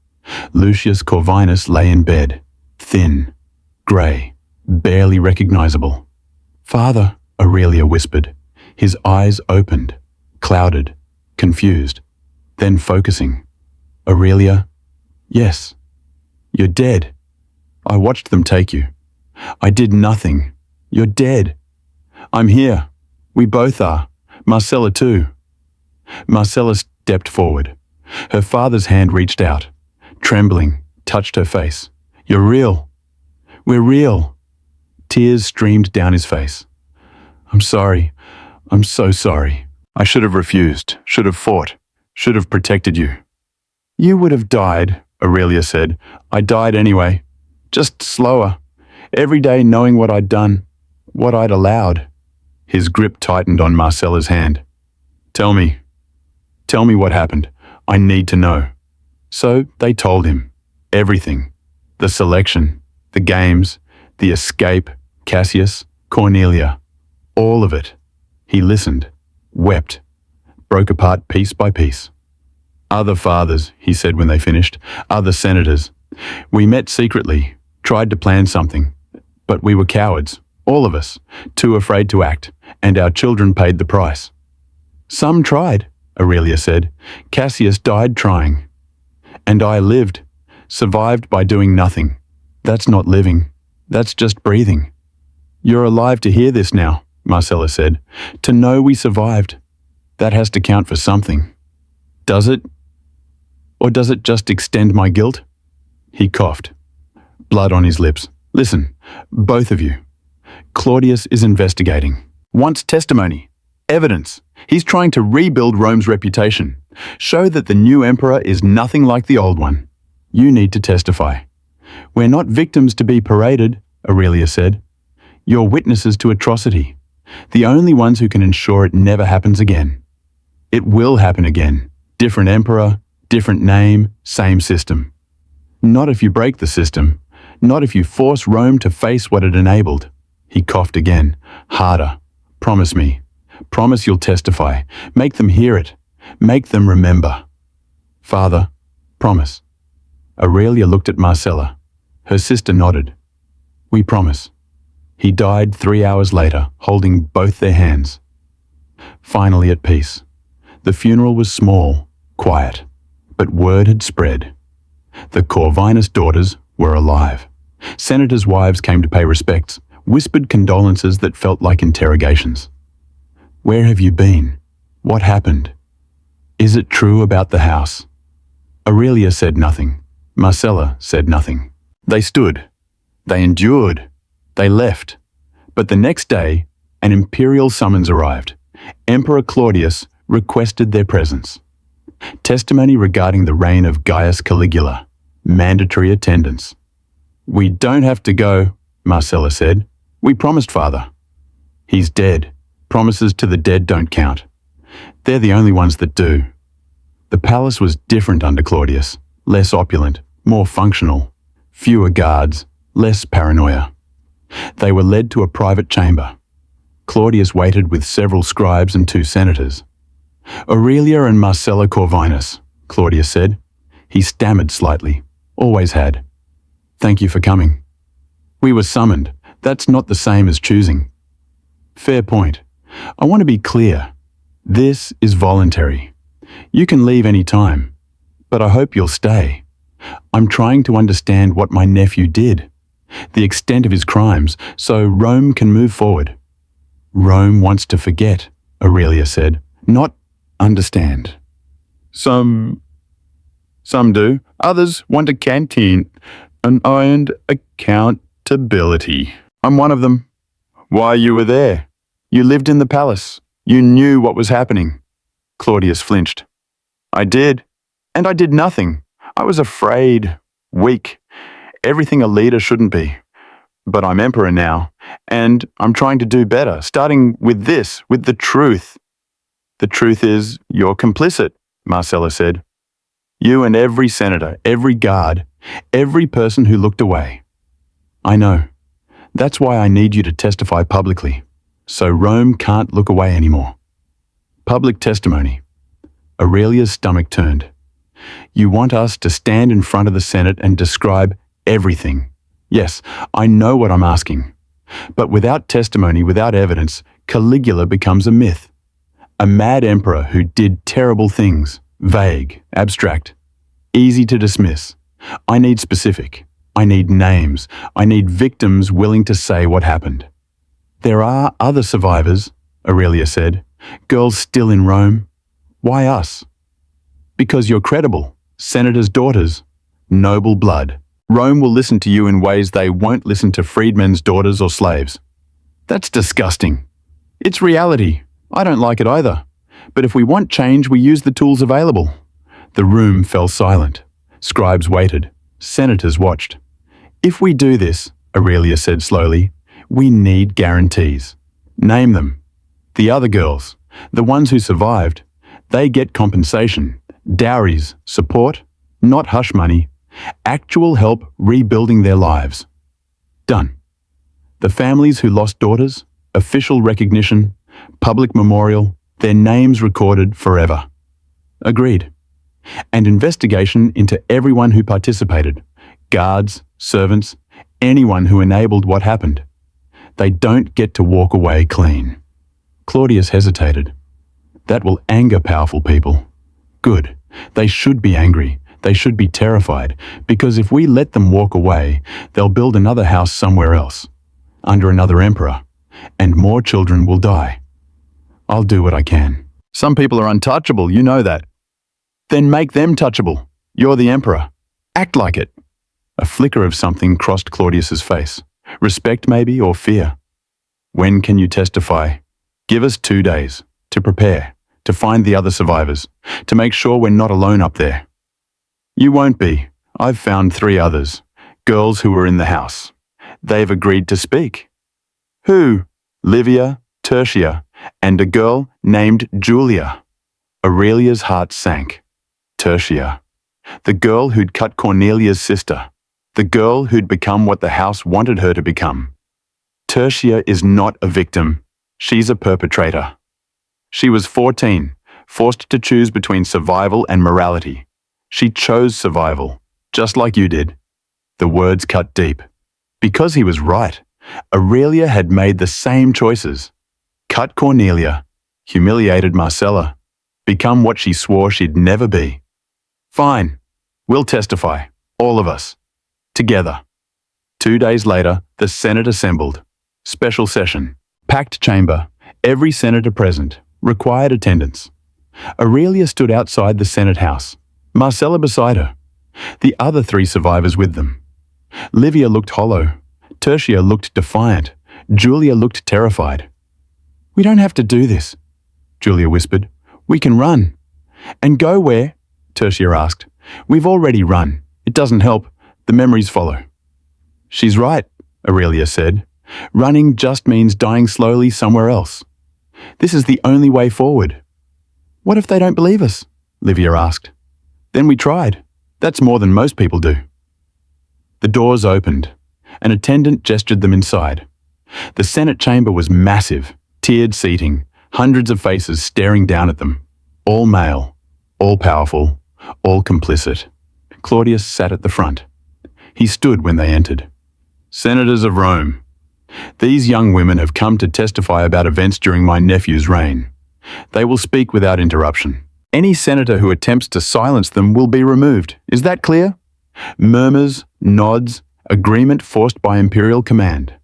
Lucius Corvinus lay in bed, thin, grey, barely recognizable. Father, Aurelia whispered. His eyes opened, clouded, confused, then focusing. Aurelia, yes, you're dead. I watched them take you. I did nothing. You're dead. I'm here. We both are. Marcella too. Marcella stepped forward. Her father's hand reached out, trembling, touched her face. You're real. We're real. Tears streamed down his face. I'm sorry. I'm so sorry. I should have refused, should have fought, should have protected you. You would have died, Aurelia said. I died anyway. Just slower. Every day knowing what I'd done, what I'd allowed. His grip tightened on Marcella's hand. Tell me what happened. I need to know. So they told him. Everything. The selection, the games, the escape, Cassius, Cornelia. All of it. He listened, wept, broke apart piece by piece. Other fathers, he said when they finished, other senators. We met secretly, tried to plan something. But we were cowards, all of us, too afraid to act, and our children paid the price. Some tried, Aurelia said. Cassius died trying. And I lived, survived by doing nothing. That's not living. That's just breathing. You're alive to hear this now, Marcella said. To know we survived. That has to count for something. Does it? Or does it just extend my guilt? He coughed. Blood on his lips. Listen, both of you. Claudius is investigating. Wants testimony. Evidence. He's trying to rebuild Rome's reputation. Show that the new emperor is nothing like the old one. You need to testify. We're not victims to be paraded, Aurelia said. You're witnesses to atrocity, the only ones who can ensure it never happens again. It will happen again. Different emperor, different name, same system. Not if you break the system. Not if you force Rome to face what it enabled. He coughed again, harder. Promise me. Promise you'll testify. Make them hear it. Make them remember. Father, promise. Aurelia looked at Marcella. Her sister nodded. We promise. He died 3 hours later, holding both their hands. Finally at peace. The funeral was small, quiet, but word had spread. The Corvinus daughters were alive. Senators' wives came to pay respects, whispered condolences that felt like interrogations. Where have you been? What happened? Is it true about the house? Aurelia said nothing. Marcella said nothing. They stood. They endured. They left. But the next day, an imperial summons arrived. Emperor Claudius requested their presence. Testimony regarding the reign of Gaius Caligula. Mandatory attendance. We don't have to go, Marcella said. We promised, Father. He's dead. Promises to the dead don't count. They're the only ones that do. The palace was different under Claudius. Less opulent, more functional. Fewer guards, less paranoia. They were led to a private chamber. Claudius waited with several scribes and 2 senators. Aurelia and Marcella Corvinus, Claudius said. He stammered slightly. Always had. Thank you for coming. We were summoned. That's not the same as choosing. Fair point. I want to be clear. This is voluntary. You can leave any time, but I hope you'll stay. I'm trying to understand what my nephew did, the extent of his crimes, so Rome can move forward. Rome wants to forget, Aurelia said, not understand. Some do. Others want a canteen, an earned accountability. I'm one of them. Why, you were there. You lived in the palace. You knew what was happening. Claudius flinched. I did. And I did nothing. I was afraid, weak, everything a leader shouldn't be. But I'm emperor now, and I'm trying to do better, starting with this, with the truth. The truth is, you're complicit, Marcella said. You and every senator, every guard, every person who looked away. I know. That's why I need you to testify publicly, so Rome can't look away anymore. Public testimony. Aurelia's stomach turned. You want us to stand in front of the Senate and describe everything. Yes, I know what I'm asking. But without testimony, without evidence, Caligula becomes a myth. A mad emperor who did terrible things, vague, abstract, easy to dismiss. I need specific. I need names. I need victims willing to say what happened. There are other survivors, Aurelia said. Girls still in Rome. Why us? Because you're credible. Senators' daughters. Noble blood. Rome will listen to you in ways they won't listen to freedmen's daughters or slaves. That's disgusting. It's reality. I don't like it either. But if we want change, we use the tools available. The room fell silent. Scribes waited. Senators watched. If we do this, Aurelia said slowly, we need guarantees. Name them. The other girls, the ones who survived, they get compensation, dowries, support, not hush money, actual help rebuilding their lives. Done. The families who lost daughters, official recognition, public memorial, their names recorded forever. Agreed. And investigation into everyone who participated, guards, servants, anyone who enabled what happened. They don't get to walk away clean. Claudius hesitated. That will anger powerful people. Good. They should be angry. They should be terrified, because if we let them walk away, they'll build another house somewhere else, under another emperor, and more children will die. I'll do what I can. Some people are untouchable, you know that. Then make them touchable. You're the emperor. Act like it. A flicker of something crossed Claudius's face. Respect maybe, or fear. When can you testify? Give us 2 days to prepare, to find the other survivors, to make sure we're not alone up there. You won't be. I've found 3 others, girls who were in the house. They've agreed to speak. Who? Livia, Tertia, and a girl named Julia. Aurelia's heart sank. Tertia. The girl who'd cut Cornelia's sister. The girl who'd become what the house wanted her to become. Tertia is not a victim. She's a perpetrator. She was 14, forced to choose between survival and morality. She chose survival, just like you did. The words cut deep. Because he was right. Aurelia had made the same choices. Cut Cornelia, humiliated Marcella, become what she swore she'd never be. Fine. We'll testify, all of us. Together. 2 days later, the Senate assembled. Special session. Packed chamber. Every senator present. Required attendance. Aurelia stood outside the Senate House. Marcella beside her. The other 3 survivors with them. Livia looked hollow. Tertia looked defiant. Julia looked terrified. We don't have to do this, Julia whispered. We can run. And go where? Tertia asked. We've already run. It doesn't help. The memories follow. She's right, Aurelia said. Running just means dying slowly somewhere else. This is the only way forward. What if they don't believe us? Livia asked. Then we tried. That's more than most people do. The doors opened. An attendant gestured them inside. The Senate chamber was massive, tiered seating, hundreds of faces staring down at them. All male, all powerful, all complicit. Claudius sat at the front. He stood when they entered. Senators of Rome. These young women have come to testify about events during my nephew's reign. They will speak without interruption. Any senator who attempts to silence them will be removed. Is that clear? Murmurs, nods, agreement forced by imperial command.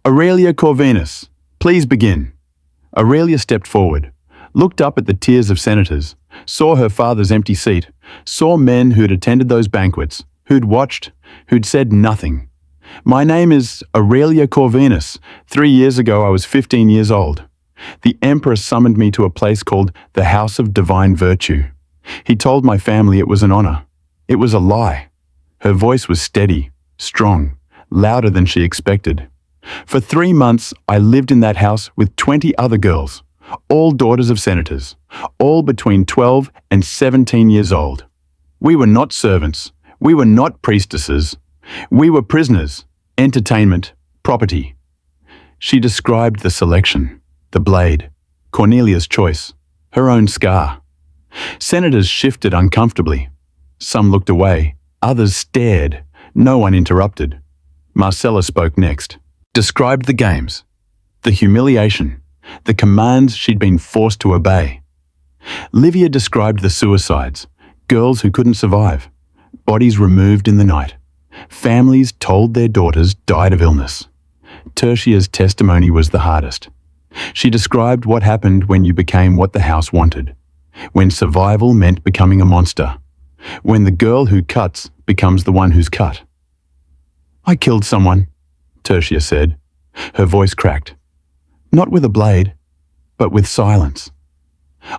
Aurelia Corvinus, please begin. Aurelia stepped forward, looked up at the tiers of senators, saw her father's empty seat, saw men who'd attended those banquets, who'd watched, who'd said nothing. My name is Aurelia Corvinus. 3 years ago I was 15 years old. The emperor summoned me to a place called the House of Divine Virtue. He told my family it was an honor. It was a lie. Her voice was steady, strong, louder than she expected. For 3 months, I lived in that house with 20 other girls, all daughters of senators, all between 12 and 17 years old. We were not servants. We were not priestesses. We were prisoners, entertainment, property. She described the selection, the blade, Cornelia's choice, her own scar. Senators shifted uncomfortably. Some looked away, others stared. No one interrupted. Marcella spoke next. Described the games, the humiliation, the commands she'd been forced to obey. Livia described the suicides, girls who couldn't survive, bodies removed in the night. Families told their daughters died of illness. Tertia's testimony was the hardest. She described what happened when you became what the house wanted, when survival meant becoming a monster, when the girl who cuts becomes the one who's cut. I killed someone, Tertia said. Her voice cracked. Not with a blade, but with silence.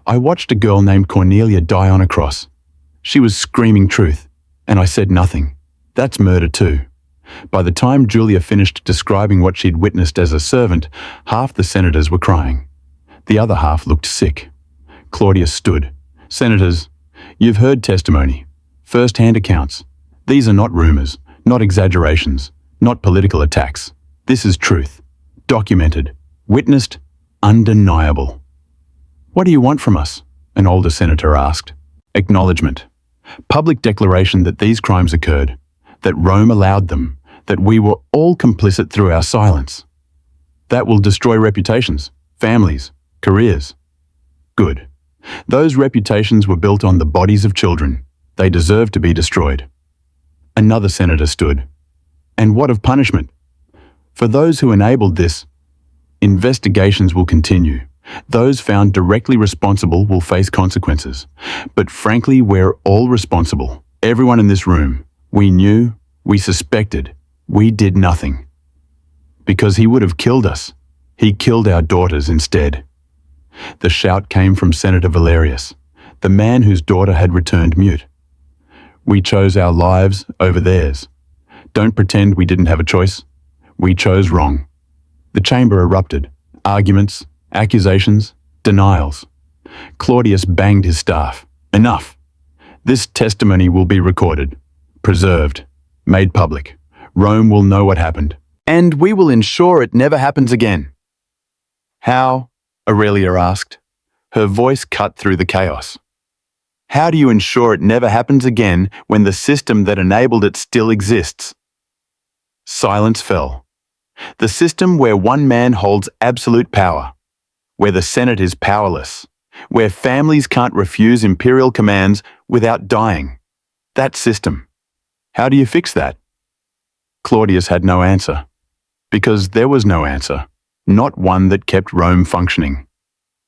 I watched a girl named Cornelia die on a cross. She was screaming truth, and I said nothing. That's murder too. By the time Julia finished describing what she'd witnessed as a servant, half the senators were crying. The other half looked sick. Claudius stood. Senators, you've heard testimony, first-hand accounts. These are not rumors, not exaggerations, not political attacks. This is truth. Documented, witnessed, undeniable. What do you want from us? An older senator asked. Acknowledgement. Public declaration that these crimes occurred, that Rome allowed them, that we were all complicit through our silence. That will destroy reputations, families, careers. Good. Those reputations were built on the bodies of children. They deserve to be destroyed. Another senator stood. And what of punishment? For those who enabled this, investigations will continue. Those found directly responsible will face consequences. But frankly, we're all responsible. Everyone in this room. We knew, we suspected, we did nothing. Because he would have killed us. He killed our daughters instead. The shout came from Senator Valerius, the man whose daughter had returned mute. We chose our lives over theirs. Don't pretend we didn't have a choice. We chose wrong. The chamber erupted. Arguments, accusations, denials. Claudius banged his staff. Enough. This testimony will be recorded, preserved, made public. Rome will know what happened. And we will ensure it never happens again. How? Aurelia asked. Her voice cut through the chaos. How do you ensure it never happens again when the system that enabled it still exists? Silence fell. The system where one man holds absolute power, where the Senate is powerless, where families can't refuse imperial commands without dying. That system. How do you fix that? Claudius had no answer, because there was no answer, not one that kept Rome functioning.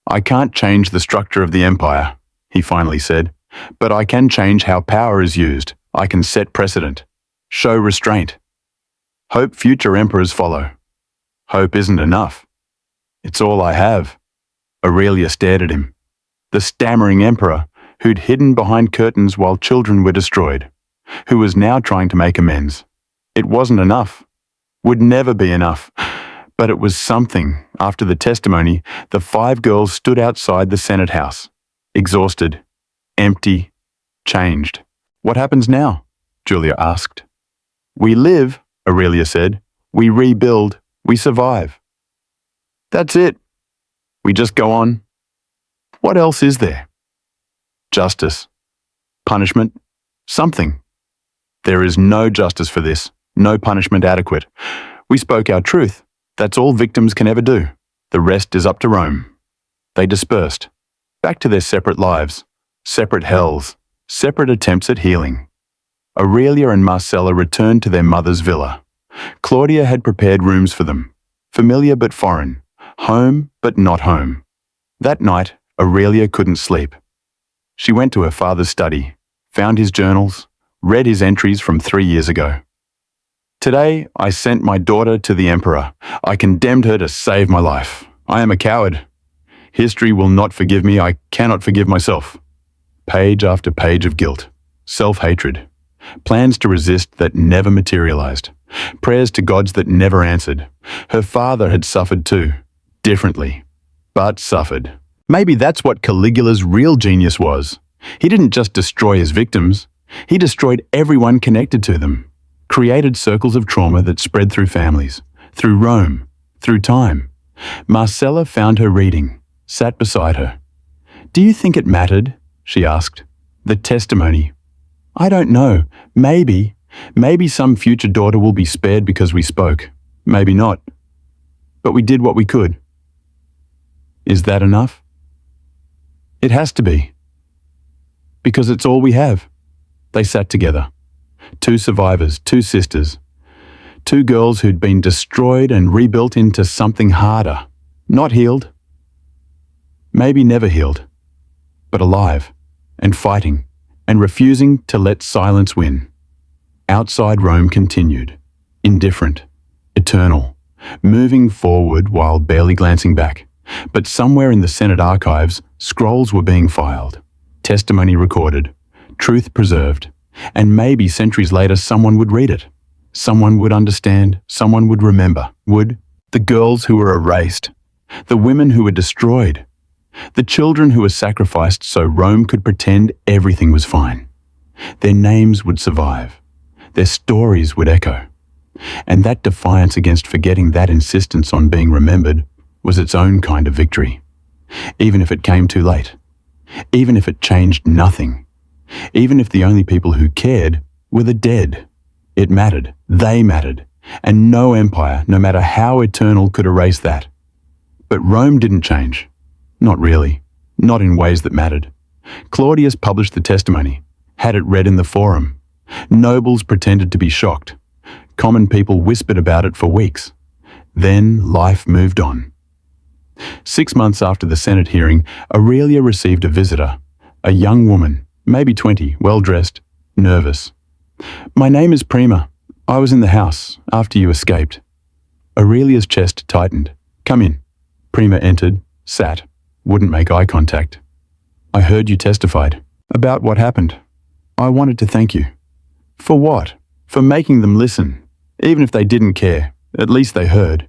I can't change the structure of the empire, he finally said, but I can change how power is used. I can set precedent, show restraint. Hope future emperors follow. Hope isn't enough. It's all I have. Aurelia stared at him. The stammering emperor, who'd hidden behind curtains while children were destroyed, who was now trying to make amends. It wasn't enough. Would never be enough. But it was something. After the testimony, the 5 girls stood outside the Senate house, exhausted, empty, changed. What happens now? Julia asked. We live, Aurelia said. We rebuild. We survive. That's it. We just go on. What else is there? Justice. Punishment. Something. There is no justice for this. No punishment adequate. We spoke our truth. That's all victims can ever do. The rest is up to Rome. They dispersed. Back to their separate lives. Separate hells. Separate attempts at healing. Aurelia and Marcella returned to their mother's villa. Claudia had prepared rooms for them. Familiar but foreign. Home but not home. That night, Aurelia couldn't sleep. She went to her father's study, found his journals, read his entries from 3 years ago. Today, I sent my daughter to the emperor. I condemned her to save my life. I am a coward. History will not forgive me. I cannot forgive myself. Page after page of guilt, self-hatred, plans to resist that never materialized, prayers to gods that never answered. Her father had suffered too, differently, but suffered. Maybe that's what Caligula's real genius was. He didn't just destroy his victims, he destroyed everyone connected to them, created circles of trauma that spread through families, through Rome, through time. Marcella found her reading, sat beside her. Do you think it mattered? She asked. The testimony. I don't know. Maybe some future daughter will be spared because we spoke. Maybe not. But we did what we could. Is that enough? It has to be. Because it's all we have. They sat together. 2 survivors, 2 sisters. 2 girls who'd been destroyed and rebuilt into something harder. Not healed. Maybe never healed. But alive, and fighting, and refusing to let silence win. Outside Rome continued, indifferent, eternal, moving forward while barely glancing back. But somewhere in the Senate archives, scrolls were being filed, testimony recorded, truth preserved, and maybe centuries later someone would read it. Someone would understand, someone would remember, would. The girls who were erased, the women who were destroyed, the children who were sacrificed so Rome could pretend everything was fine. Their names would survive. Their stories would echo. And that defiance against forgetting, that insistence on being remembered, was its own kind of victory. Even if it came too late. Even if it changed nothing. Even if the only people who cared were the dead. It mattered. They mattered. And no empire, no matter how eternal, could erase that. But Rome didn't change. Not really. Not in ways that mattered. Claudius published the testimony, had it read in the forum. Nobles pretended to be shocked. Common people whispered about it for weeks. Then life moved on. 6 months after the Senate hearing, Aurelia received a visitor, a young woman, maybe 20, well-dressed, nervous. My name is Prima. I was in the house after you escaped. Aurelia's chest tightened. Come in. Prima entered, sat. Wouldn't make eye contact. I heard you testified. About what happened. I wanted to thank you. For what? For making them listen. Even if they didn't care, at least they heard.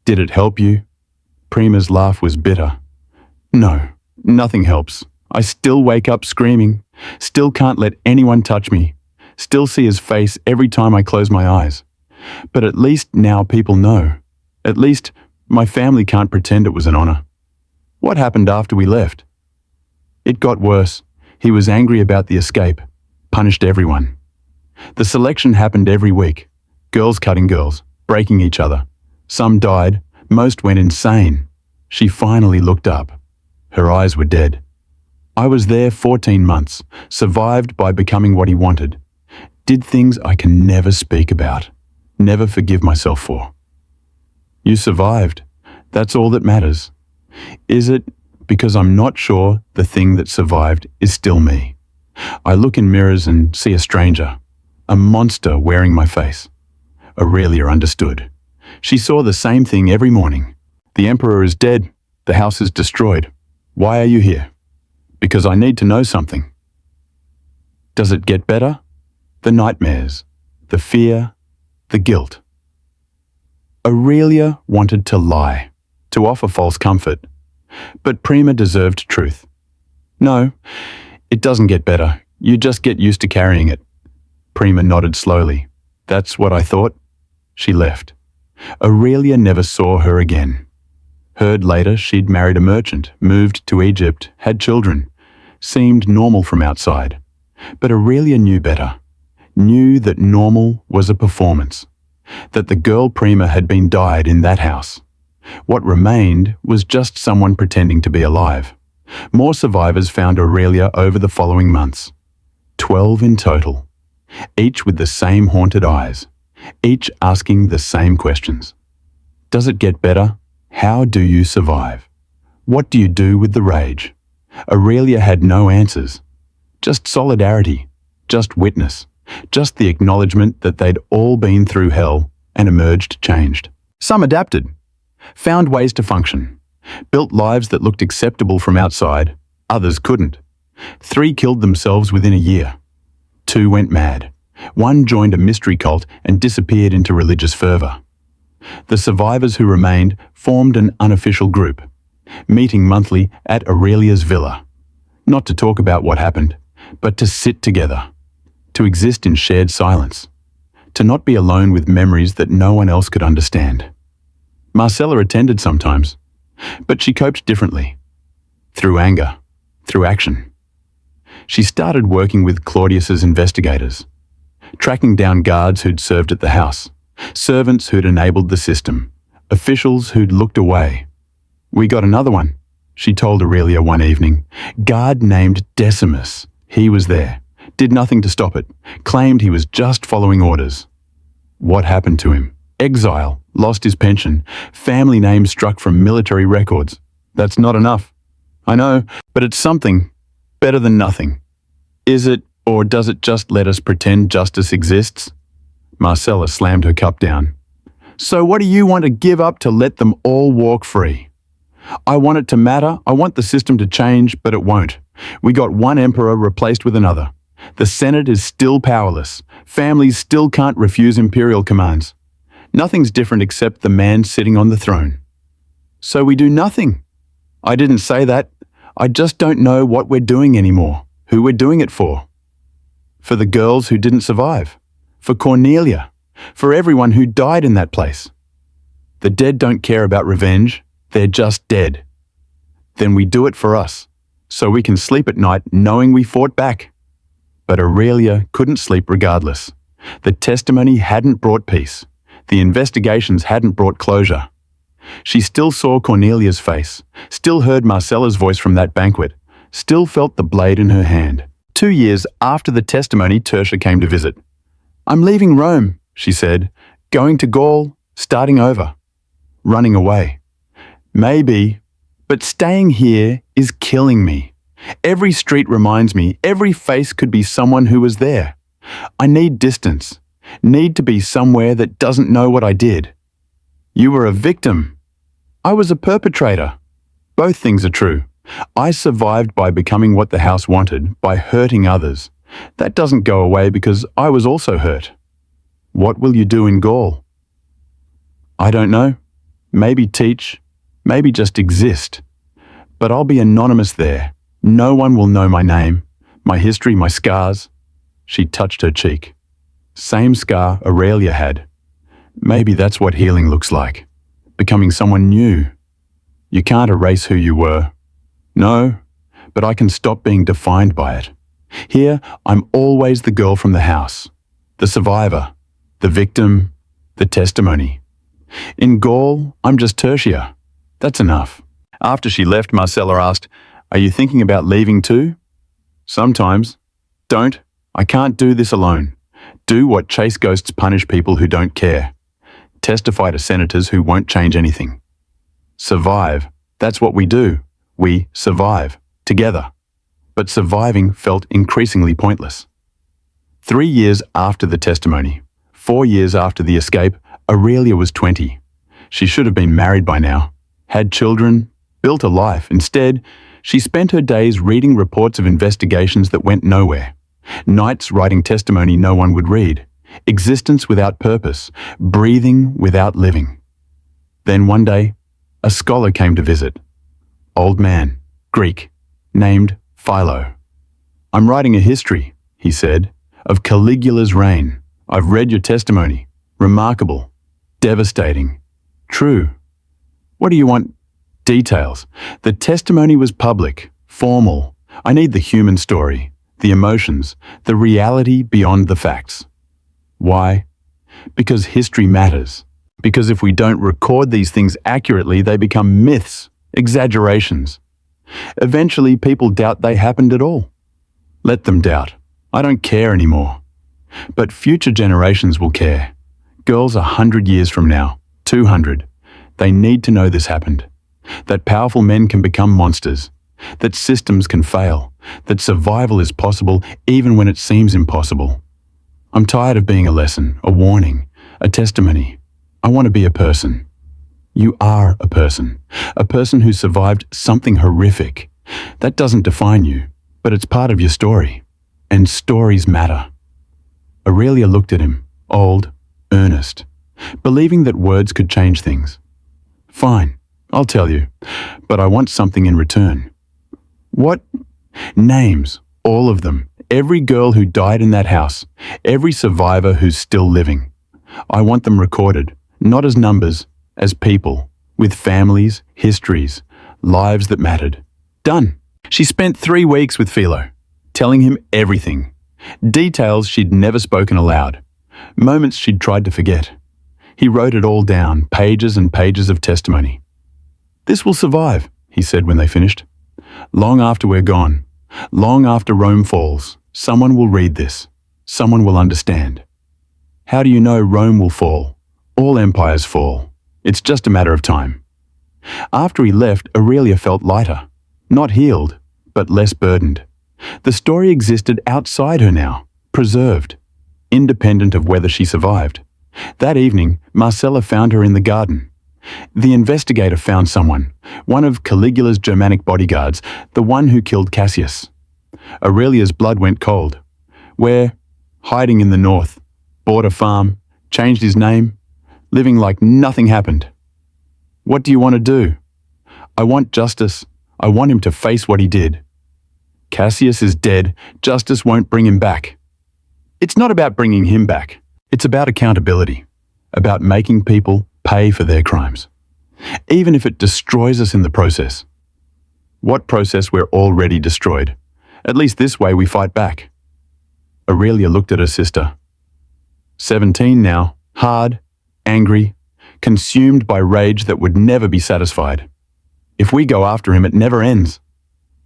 Did it help you? Prima's laugh was bitter. No, nothing helps. I still wake up screaming. Still can't let anyone touch me. Still see his face every time I close my eyes. But at least now people know. At least my family can't pretend it was an honor. What happened after we left? It got worse. He was angry about the escape. Punished everyone. The selection happened every week. Girls cutting girls, breaking each other. Some died. Most went insane. She finally looked up. Her eyes were dead. I was there 14 months, survived by becoming what he wanted. Did things I can never speak about, never forgive myself for. You survived. That's all that matters. Is it because I'm not sure the thing that survived is still me? I look in mirrors and see a stranger, a monster wearing my face. Aurelia understood. She saw the same thing every morning. The Emperor is dead. The house is destroyed. Why are you here? Because I need to know something. Does it get better? The nightmares, the fear, the guilt. Aurelia wanted to lie, to offer false comfort. But Prima deserved truth. No, it doesn't get better. You just get used to carrying it. Prima nodded slowly. That's what I thought. She left. Aurelia never saw her again. Heard later she'd married a merchant, moved to Egypt, had children. Seemed normal from outside. But Aurelia knew better. Knew that normal was a performance. That the girl Prima had been died in that house. What remained was just someone pretending to be alive. More survivors found Aurelia over the following months. 12 in total. Each with the same haunted eyes. Each asking the same questions. Does it get better? How do you survive? What do you do with the rage? Aurelia had no answers. Just solidarity. Just witness. Just the acknowledgement that they'd all been through hell and emerged changed. Some adapted. Found ways to function. Built lives that looked acceptable from outside. Others couldn't. 3 killed themselves within a year. 2 went mad. 1 joined a mystery cult and disappeared into religious fervor. The survivors who remained formed an unofficial group, meeting monthly at Aurelia's villa. Not to talk about what happened, but to sit together. To exist in shared silence. To not be alone with memories that no one else could understand. Marcella attended sometimes, but she coped differently. Through anger, through action. She started working with Claudius's investigators, tracking down guards who'd served at the house, servants who'd enabled the system, officials who'd looked away. We got another one, she told Aurelia one evening. Guard named Decimus. He was there, did nothing to stop it, claimed he was just following orders. What happened to him? Exile, lost his pension, family name struck from military records. That's not enough. I know, but it's something. Better than nothing. Is it, or does it just let us pretend justice exists? Marcella slammed her cup down. So what do you want to give up to let them all walk free? I want it to matter, I want the system to change, but it won't. We got one emperor replaced with another. The Senate is still powerless. Families still can't refuse imperial commands. Nothing's different except the man sitting on the throne. So we do nothing. I didn't say that. I just don't know what we're doing anymore, who we're doing it for. For the girls who didn't survive. For Cornelia. For everyone who died in that place. The dead don't care about revenge. They're just dead. Then we do it for us, so we can sleep at night knowing we fought back. But Aurelia couldn't sleep regardless. The testimony hadn't brought peace. The investigations hadn't brought closure. She still saw Cornelia's face, still heard Marcella's voice from that banquet, still felt the blade in her hand. 2 years after the testimony, Tertia came to visit. I'm leaving Rome, she said, going to Gaul, starting over, running away. Maybe, but staying here is killing me. Every street reminds me, every face could be someone who was there. I need distance, need to be somewhere that doesn't know what I did. You were a victim. I was a perpetrator. Both things are true. I survived by becoming what the house wanted, by hurting others. That doesn't go away because I was also hurt. What will you do in Gaul? I don't know. Maybe teach, maybe just exist. But I'll be anonymous there. No one will know my name, my history, my scars. She touched her cheek. Same scar Aurelia had. Maybe that's what healing looks like. Becoming someone new. You can't erase who you were. No, but I can stop being defined by it. Here, I'm always the girl from the house. The survivor. The victim. The testimony. In Gaul, I'm just Tertia. That's enough. After she left, Marcella asked, "Are you thinking about leaving too?" Sometimes. Don't. I can't do this alone. Do what chase ghosts punish people who don't care. Testify to senators who won't change anything. Survive. That's what we do. We survive. Together. But surviving felt increasingly pointless. 3 years after the testimony, 4 years after the escape, Aurelia was 20. She should have been married by now, had children, built a life. Instead, she spent her days reading reports of investigations that went nowhere. Nights writing testimony no one would read. Existence without purpose. Breathing without living. Then one day, a scholar came to visit. Old man, Greek, named Philo. "I'm writing a history," he said, "of Caligula's reign. I've read your testimony. Remarkable. Devastating. True. What do you want? Details. The testimony was public, formal. I need the human story, the emotions, the reality beyond the facts." Why? Because history matters. Because if we don't record these things accurately, they become myths, exaggerations. Eventually, people doubt they happened at all. Let them doubt. I don't care anymore. But future generations will care. Girls 100 years from now, 200, they need to know this happened. That powerful men can become monsters. That systems can fail. That survival is possible even when it seems impossible. I'm tired of being a lesson, a warning, a testimony. I want to be a person. You are a person who survived something horrific. That doesn't define you, but it's part of your story. And stories matter. Aurelia looked at him, old, earnest, believing that words could change things. Fine, I'll tell you, but I want something in return. What? Names, all of them. Every girl who died in that house, every survivor who's still living. I want them recorded, not as numbers, as people, with families, histories, lives that mattered. Done. She spent 3 weeks with Philo, telling him everything. Details she'd never spoken aloud. Moments she'd tried to forget. He wrote it all down, pages and pages of testimony. "This will survive," he said when they finished. "Long after we're gone, long after Rome falls, someone will read this. Someone will understand. How do you know Rome will fall? All empires fall. It's just a matter of time." After he left, Aurelia felt lighter. Not healed, but less burdened. The story existed outside her now, preserved, independent of whether she survived. That evening, Marcella found her in the garden. The investigator found someone, one of Caligula's Germanic bodyguards, the one who killed Cassius. Aurelia's blood went cold. Where? Hiding in the north. Bought a farm, changed his name, living like nothing happened. What do you want to do? I want justice. I want him to face what he did. Cassius is dead. Justice won't bring him back. It's not about bringing him back. It's about accountability, about making people pay for their crimes, even if it destroys us in the process. What process we're already destroyed? At least this way we fight back. Aurelia looked at her sister. 17 now, hard, angry, consumed by rage that would never be satisfied. If we go after him, it never ends.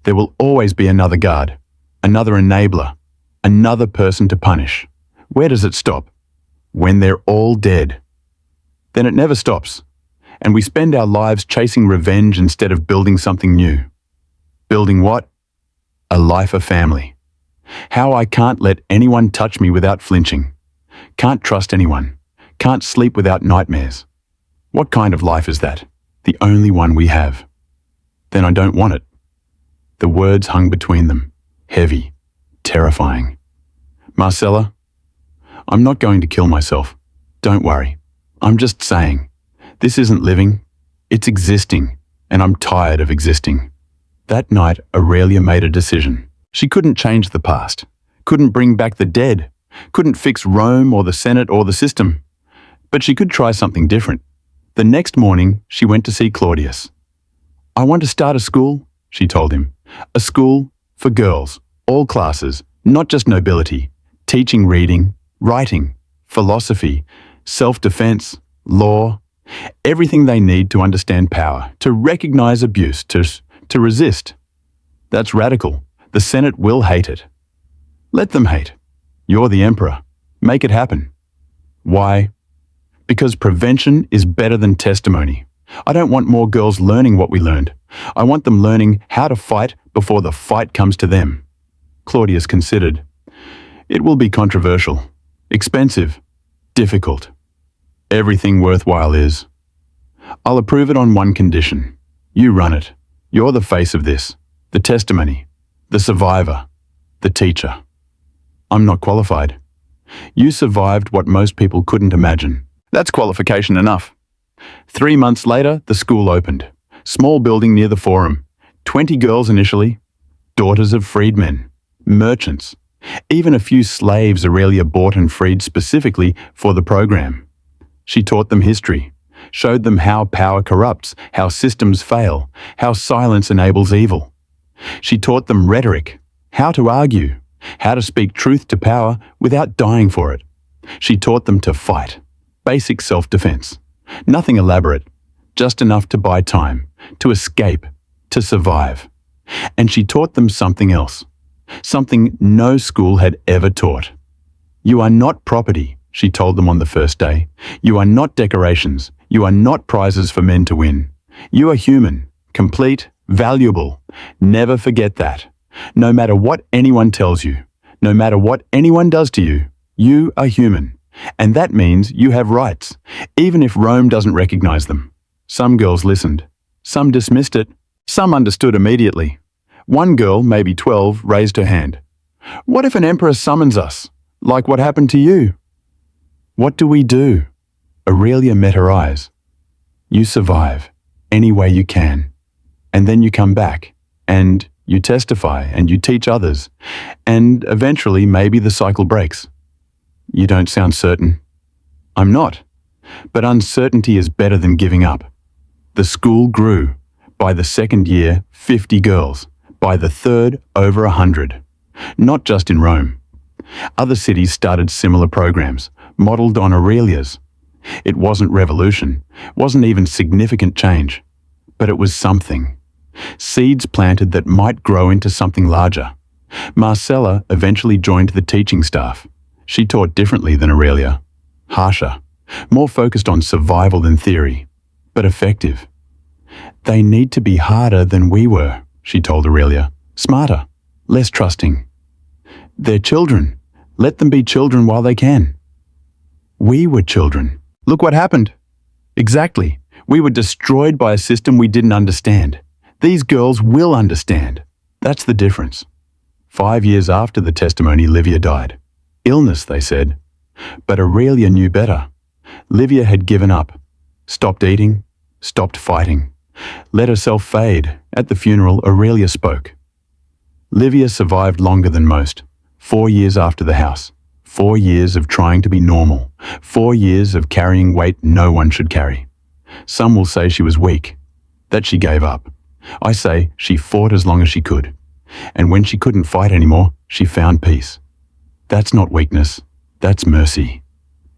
There will always be another guard, another enabler, another person to punish. Where does it stop? When they're all dead. Then it never stops, and we spend our lives chasing revenge instead of building something new. Building what? A life of family. How I can't let anyone touch me without flinching. Can't trust anyone. Can't sleep without nightmares. What kind of life is that? The only one we have. Then I don't want it. The words hung between them, heavy, terrifying. Marcella, I'm not going to kill myself. Don't worry. I'm just saying, this isn't living, it's existing, and I'm tired of existing. That night, Aurelia made a decision. She couldn't change the past, couldn't bring back the dead, couldn't fix Rome or the Senate or the system. But she could try something different. The next morning, she went to see Claudius. I want to start a school, she told him. A school for girls, all classes, not just nobility, teaching reading, writing, philosophy, self-defense, law, everything they need to understand power, to recognize abuse, to resist. That's radical. The Senate will hate it. Let them hate. You're the emperor. Make it happen. Why? Because prevention is better than testimony. I don't want more girls learning what we learned. I want them learning how to fight before the fight comes to them. Claudius considered. It will be controversial, expensive, difficult. Everything worthwhile is. I'll approve it on one condition. You run it. You're the face of this, the testimony, the survivor, the teacher. I'm not qualified. You survived what most people couldn't imagine. That's qualification enough. 3 months later, the school opened. Small building near the Forum. 20 girls initially. Daughters of freedmen, merchants. Even a few slaves Aurelia bought and freed specifically for the program. She taught them history, showed them how power corrupts, how systems fail, how silence enables evil. She taught them rhetoric, how to argue, how to speak truth to power without dying for it. She taught them to fight, basic self-defense. Nothing elaborate, just enough to buy time, to escape, to survive. And she taught them something else, something no school had ever taught. You are not property, she told them on the first day. You are not decorations. You are not prizes for men to win. You are human, complete, valuable. Never forget that. No matter what anyone tells you, no matter what anyone does to you, you are human. And that means you have rights, even if Rome doesn't recognize them. Some girls listened. Some dismissed it. Some understood immediately. One girl, maybe 12, raised her hand. What if an emperor summons us, like what happened to you? What do we do? Aurelia met her eyes. You survive, any way you can. And then you come back, and you testify, and you teach others. And eventually, maybe the cycle breaks. You don't sound certain. I'm not. But uncertainty is better than giving up. The school grew. By the second year, 50 girls. By the third, over 100. Not just in Rome. Other cities started similar programs, modeled on Aurelia's. It wasn't revolution, wasn't even significant change. But it was something. Seeds planted that might grow into something larger. Marcella eventually joined the teaching staff. She taught differently than Aurelia. Harsher, more focused on survival than theory, but effective. They need to be harder than we were, she told Aurelia. Smarter, less trusting. They're children. Let them be children while they can. We were children. Look what happened. Exactly. We were destroyed by a system we didn't understand. These girls will understand. That's the difference. 5 years after the testimony, Livia died. Illness, they said. But Aurelia knew better. Livia had given up. Stopped eating. Stopped fighting. Let herself fade. At the funeral, Aurelia spoke. Livia survived longer than most. 4 years after the house. 4 years of trying to be normal. 4 years of carrying weight no one should carry. Some will say she was weak, that she gave up. I say she fought as long as she could. And when she couldn't fight anymore, she found peace. That's not weakness. That's mercy.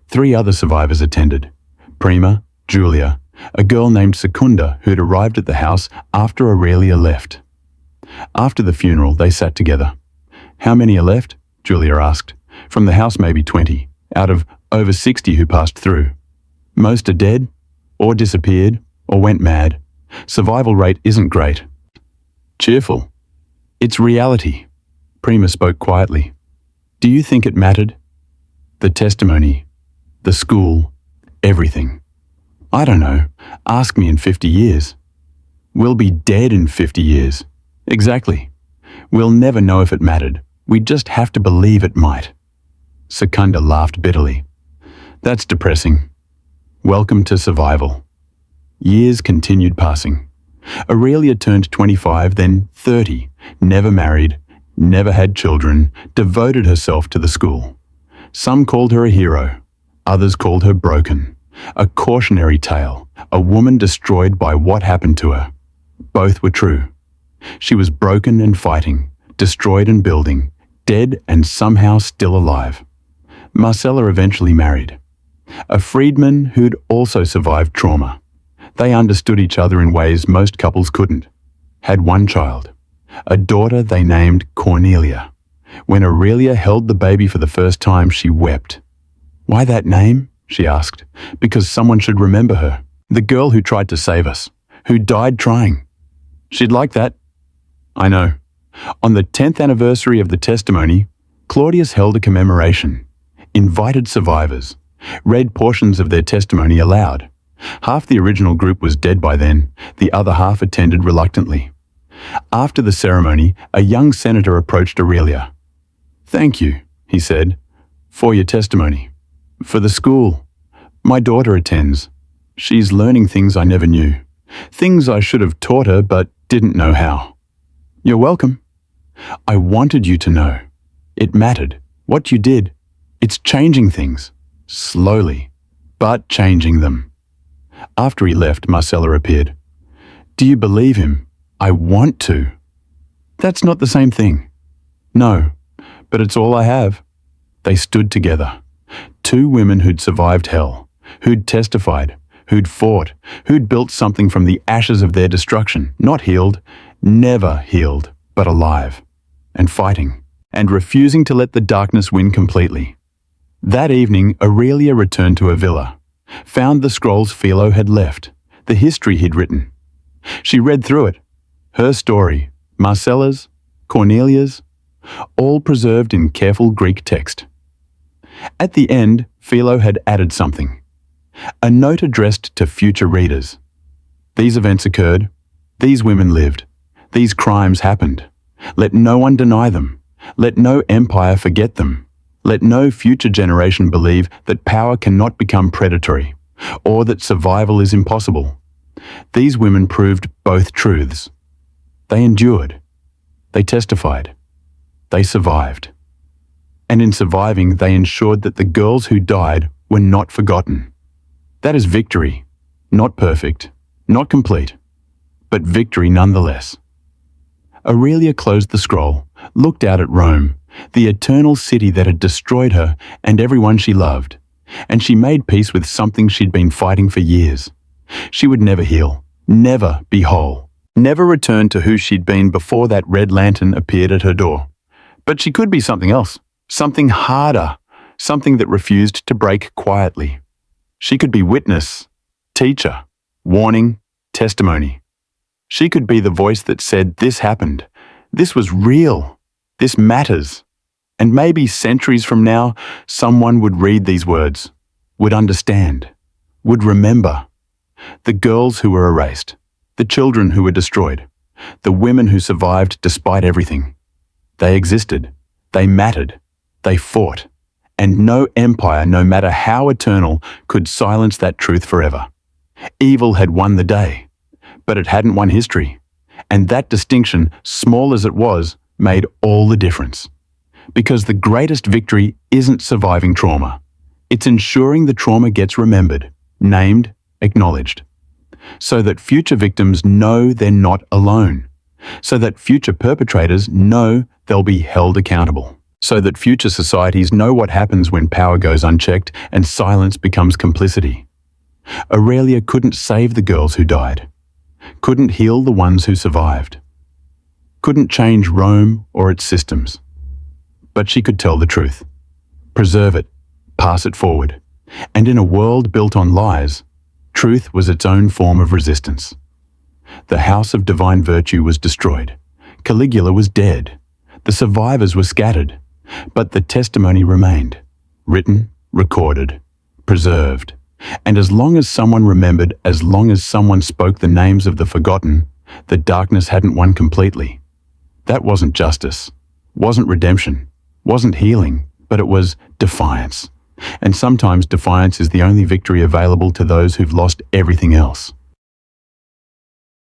3 other survivors attended. Prima, Julia, a girl named Secunda who'd arrived at the house after Aurelia left. After the funeral, they sat together. How many are left? Julia asked. From the house, maybe 20, out of over 60 who passed through. Most are dead, or disappeared, or went mad. Survival rate isn't great. Cheerful. It's reality. Prima spoke quietly. Do you think it mattered? The testimony, the school, everything. I don't know. Ask me in 50 years. We'll be dead in 50 years. Exactly. We'll never know if it mattered. We just have to believe it might. Secunda laughed bitterly. That's depressing. Welcome to survival. Years continued passing. Aurelia turned 25, then 30, never married, never had children, devoted herself to the school. Some called her a hero, others called her broken. A cautionary tale, a woman destroyed by what happened to her. Both were true. She was broken and fighting, destroyed and building, dead and somehow still alive. Marcella eventually married. A freedman who'd also survived trauma. They understood each other in ways most couples couldn't. Had one child, a daughter they named Cornelia. When Aurelia held the baby for the first time, she wept. Why that name? She asked. Because someone should remember her. The girl who tried to save us, who died trying. She'd like that. I know. On the 10th anniversary of the testimony, Claudius held a commemoration, invited survivors, read portions of their testimony aloud. Half the original group was dead by then, the other half attended reluctantly. After the ceremony, a young senator approached Aurelia. Thank you, he said, for your testimony. For the school. My daughter attends. She's learning things I never knew. Things I should have taught her but didn't know how. You're welcome. I wanted you to know. It mattered. What you did. It's changing things. Slowly. But changing them. After he left, Marcella appeared. Do you believe him? I want to. That's not the same thing. No, but it's all I have. They stood together. Two women who'd survived hell, who'd testified, who'd fought, who'd built something from the ashes of their destruction, not healed, never healed, but alive, and fighting, and refusing to let the darkness win completely. That evening, Aurelia returned to her villa, found the scrolls Philo had left, the history he'd written. She read through it, her story, Marcella's, Cornelia's, all preserved in careful Greek text. At the end, Philo had added something. A note addressed to future readers. These events occurred. These women lived. These crimes happened. Let no one deny them. Let no empire forget them. Let no future generation believe that power cannot become predatory, or that survival is impossible. These women proved both truths. They endured. They testified. They survived. And in surviving, they ensured that the girls who died were not forgotten. That is victory. Not perfect, not complete, but victory nonetheless. Aurelia closed the scroll, looked out at Rome, the eternal city that had destroyed her and everyone she loved, and she made peace with something she'd been fighting for years. She would never heal, never be whole, never return to who she'd been before that red lantern appeared at her door. But she could be something else. Something harder, something that refused to break quietly. She could be witness, teacher, warning, testimony. She could be the voice that said, this happened, this was real, this matters. And maybe centuries from now, someone would read these words, would understand, would remember. The girls who were erased, the children who were destroyed, the women who survived despite everything. They existed, they mattered. They fought, and no empire, no matter how eternal, could silence that truth forever. Evil had won the day, but it hadn't won history, and that distinction, small as it was, made all the difference. Because the greatest victory isn't surviving trauma. It's ensuring the trauma gets remembered, named, acknowledged, so that future victims know they're not alone, so that future perpetrators know they'll be held accountable. So that future societies know what happens when power goes unchecked and silence becomes complicity. Aurelia couldn't save the girls who died, couldn't heal the ones who survived, couldn't change Rome or its systems. But she could tell the truth, preserve it, pass it forward. And in a world built on lies, truth was its own form of resistance. The house of divine virtue was destroyed. Caligula was dead. The survivors were scattered. But the testimony remained, written, recorded, preserved. And as long as someone remembered, as long as someone spoke the names of the forgotten, The darkness hadn't won completely. That wasn't justice, wasn't redemption, wasn't healing, but it was defiance. And sometimes defiance is the only victory available to those who've lost everything else.